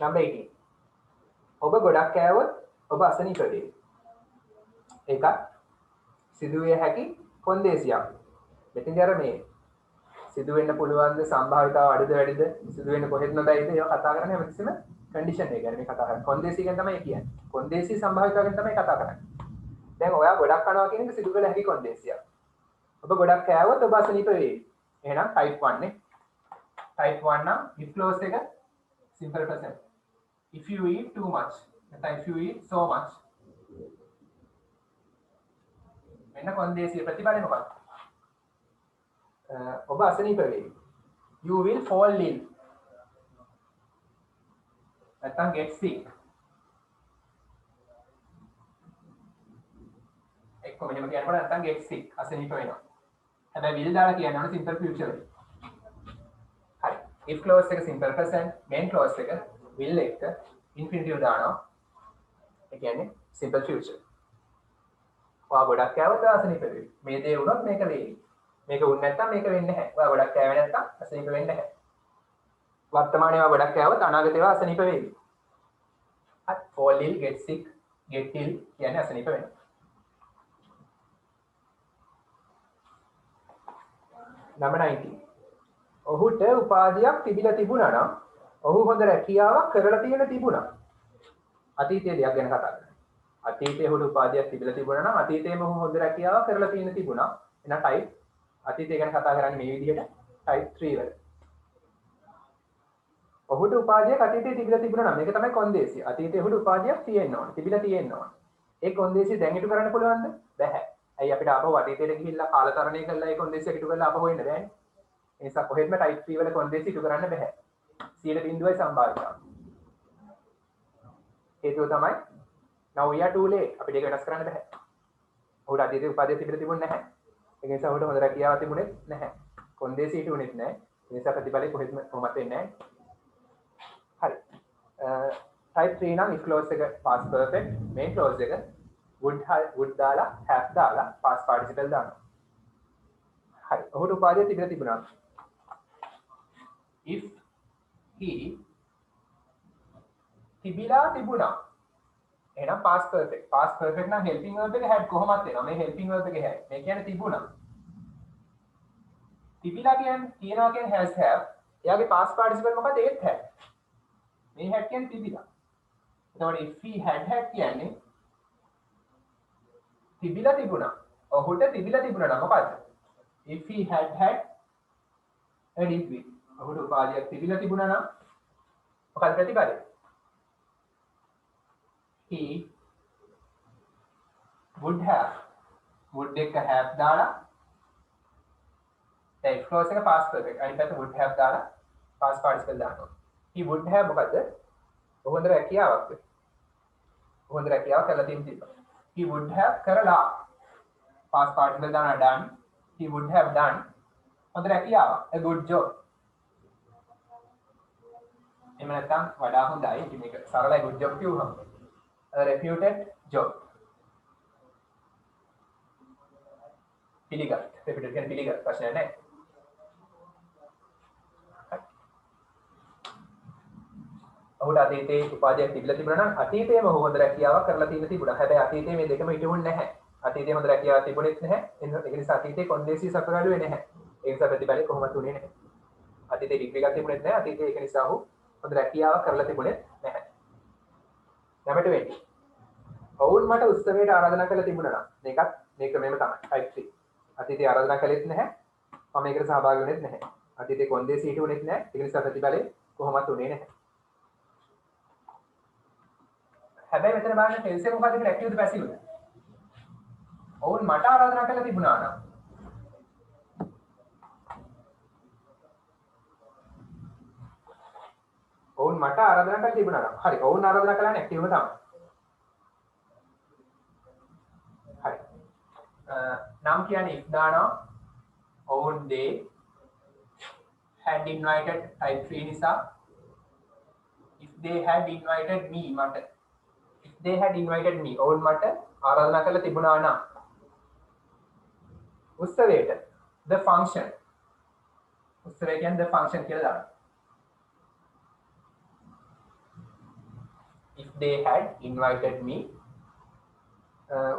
number 18 ඔබ ගොඩක් කෑවොත් ඔබ අසනීප වේ. ඒක සිදුවිය හැකි කොන්දේසියක්. මෙතනදී අර මේ සිදු වෙන්න පුළුවන් ද සම්භාවිතාව අඩුද වැඩිද සිදු වෙන්න කොහෙත්ම බැයිද ඒවා කතා කරන්නේ හැමතිස්සෙම කන්ඩිෂන් එක ගැන මේ කතා කරන්නේ. කොන්දේසිය ගැන තමයි කියන්නේ. කොන්දේසි සම්භාවිතාව ගැන තමයි කතා කරන්නේ. දැන් ඔයා ගොඩක් කනවා කියන එක සිදු වෙලා හැකි කොන්දේසියක්. ඔබ ගොඩක් කෑවොත් ඔබ අසනීප වෙයි. එහෙනම් type 1 නේ. type 1 නම් if clause එක simple present. if you eat too much නැත්නම් if you eat so much මෙන්න කොන්දේසිය ප්‍රතිඵලය මොකක්ද? ඔබ අසනීප වෙයි. You will fall ill. නැත්නම් get sick. එක්ක මෙහෙම කියනකොට නැත්නම් get sick අසනීප වෙනවා. හැබැයි will දාලා කියනවා simple future වෙයි. හරි. if clause එක simple present, main clause එක will එක infinitive දානවා. ඒ කියන්නේ simple future. ඔයා ගොඩක් කෑවොත් අසනීප වෙයි. මේ දේ වුණොත් මේක වෙයි. මේක වුණ නැත්නම් මේක වෙන්නේ නැහැ. ඔයා ගොඩක් කෑවේ නැත්නම් අසනීප වෙන්නේ නැහැ. වර්තමානයේ ඔයා ගොඩක් කෑවොත් අනාගතේ ඔයා අසනීප වෙයි. හරි. fall ill, get sick, get ill කියන්නේ අසනීප වෙනවා. number 19 ඔහුට උපාධියක් තිබිලා තිබුණා නම් ඔහු හොඳ රැකියාවක් කරලා තියෙන තිබුණා. අතීතයේ දෙයක් ගැන කතා කරනවා. අතීතයේ ඔහුට උපාධියක් තිබිලා තිබුණා නම් අතීතයේම ඔහු හොඳ රැකියාවක් කරලා තියෙන තිබුණා. එහෙනම් type අතීතය ගැන කතා කරන්නේ මේ විදිහට type 3 වල. ඔහුට උපාධියක් අතීතයේ තිබිලා තිබුණා නම් මේක තමයි කොන්දේසිය. අතීතයේ ඔහුට උපාධියක් තියෙන්න ඕන. තිබිලා තියෙන්න ඕන. ඒ කොන්දේසිය දැන් ඉටු කරන්න පුළුවන්ද? බැහැ. ඇයි අපිට ආපහු අතීතයට ගිහිල්ලා කාලතරණය කරලා ඒ කොන්දේසිය ඉටු කරලා ආපහු එන්න බෑනේ. ඒ නිසා කොහෙත්ම type 3 වල කොන්දේසිය ඉටු කරන්න බෑ. 0.0යි සම්භාවිතාව. හේතුව තමයි now we are too late. අපිට ඒක වෙනස් කරන්න බෑ. ඔහුට අතීතයේ උපාධියක් තිබිලා තිබුණේ නැහැ. ඒ නිසා ඔහුට හොඳ රැකියාවක් තිබුණෙත් නැහැ. කොන්දේසිය හිටුනේත් නැහැ. ඒ නිසා ප්‍රතිඵලෙ කොහෙත්ම කොහොමත් වෙන්නේ නැහැ. හරි. type 3 නම් if clause එක past perfect, main clause එක would දාලා have දාලා past participle දානවා. හරි. ඔහුට උපාධිය තිබිලා තිබුණා. if he තිබිලා තිබුණා. එහෙනම් past perfect. past perfect නම් helping verb එක had කොහොමද වෙනවා? මේ helping verb එක had. මේ කියන්නේ තිබුණා. තිබිලා කියන්නේ තියනවා කියන්නේ has have. එයාගේ past participle මොකද? ඒත් had. මේ had කියන්නේ තිබිලා. එතකොට if he had කියන්නේ තිබිලා තිබුණා. ඔහුට තිබිලා තිබුණා නම් මොකද්ද? if he had a degree. ඔහුට උපාධියක් තිබිලා තිබුණා නම් මොකක්ද ප්‍රතිඵලය? he would have would එක have දාලා දැන් clause එක past perfect අනිත් පැත්ත would have දාලා past participle දානවා. he would have මොකද්ද? ඔහු හොඳ රැකියාවක් වෙයි. ඔහු හොඳ රැකියාවක් කරලා තියෙනවා. he would have කරලා past participle දානවා done. he would have done හොඳ රැකියාවක් a good job. එහෙම නැත්නම් වඩා හොඳයි. මේක සරලයි good job කියුවහම a reputed job. පිළිගත් reputed කියන්නේ පිළිගත් ප්‍රශ්නයක් නැහැ. ඔහුට අතීතයේ උපාධියක් තිබිලා තිබුණා නම් අතීතයේම ඔහු හොඳ රැකියාවක් කරලා තියෙන තිබුණා. හැබැයි අතීතයේ මේ දෙකම ඉටුවුනේ නැහැ. අතීතයේ හොඳ රැකියාවක් තිබුණෙත් නැහැ. ඒ නිසා අතීතයේ කොන්දේසි සපුරාලුවේ නැහැ. ඒ නිසා ප්‍රතිඵලෙ කොහොමද උනේ නැහැ. අතීතයේ ඩිග්‍රී එකක් තිබුණෙත් නැහැ. අතීතයේ ඒක නිසා ඔහු හොඳ රැකියාවක් කරලා තිබුණෙත් නැහැ. ළමයට වෙන්නේ. ඔවුන් මට උත්සවයට ආරාධනා කළා තිබුණා නම් මේක ක්‍රමෙම තමයි. type 3. අතීතයේ ආරාධනා කළෙත් නැහැ. මම මේකට සහභාගී වුණෙත් නැහැ. අතීතයේ කොන්දේසි හිටුණෙත් නැහැ. ඒ නිසා ප්‍රතිඵලෙ කොහොමත් උනේ නැහැ. හැබැයි මෙතන බලන්න ටෙන්ස් එක මොකක්ද කියලා ඇක්ටිව්ද පැසිව්ද? ඔවුන් මට ආරාධනා කළා තිබුණා නම් ඔවුන් මට ආරාධනා කළා තිබුණා නම් හරි ඔවුන් ආරාධනා කළානේ ඇක්ටිව්ම තමයි. හරි. නම් කියන්නේ if දානවා ඔවුන් they had invited type 3 නිසා if they had invited me මට if they had invited me ඔවුන් මට ආරාධනා කළා තිබුණා නම් උත්සවයට the function උත්සවය කියන්නේ the function කියලා දානවා. if they had invited me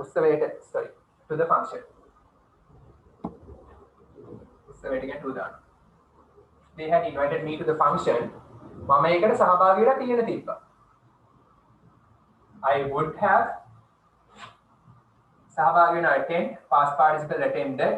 උත්සවයට sorry to the function උත්සවයට කියන්නේ to දානවා. they had invited me to the function මම ඒකට සහභාගී වෙලා තියෙන තිබ්බා. I would have සහභාගී වෙන attend past participle attended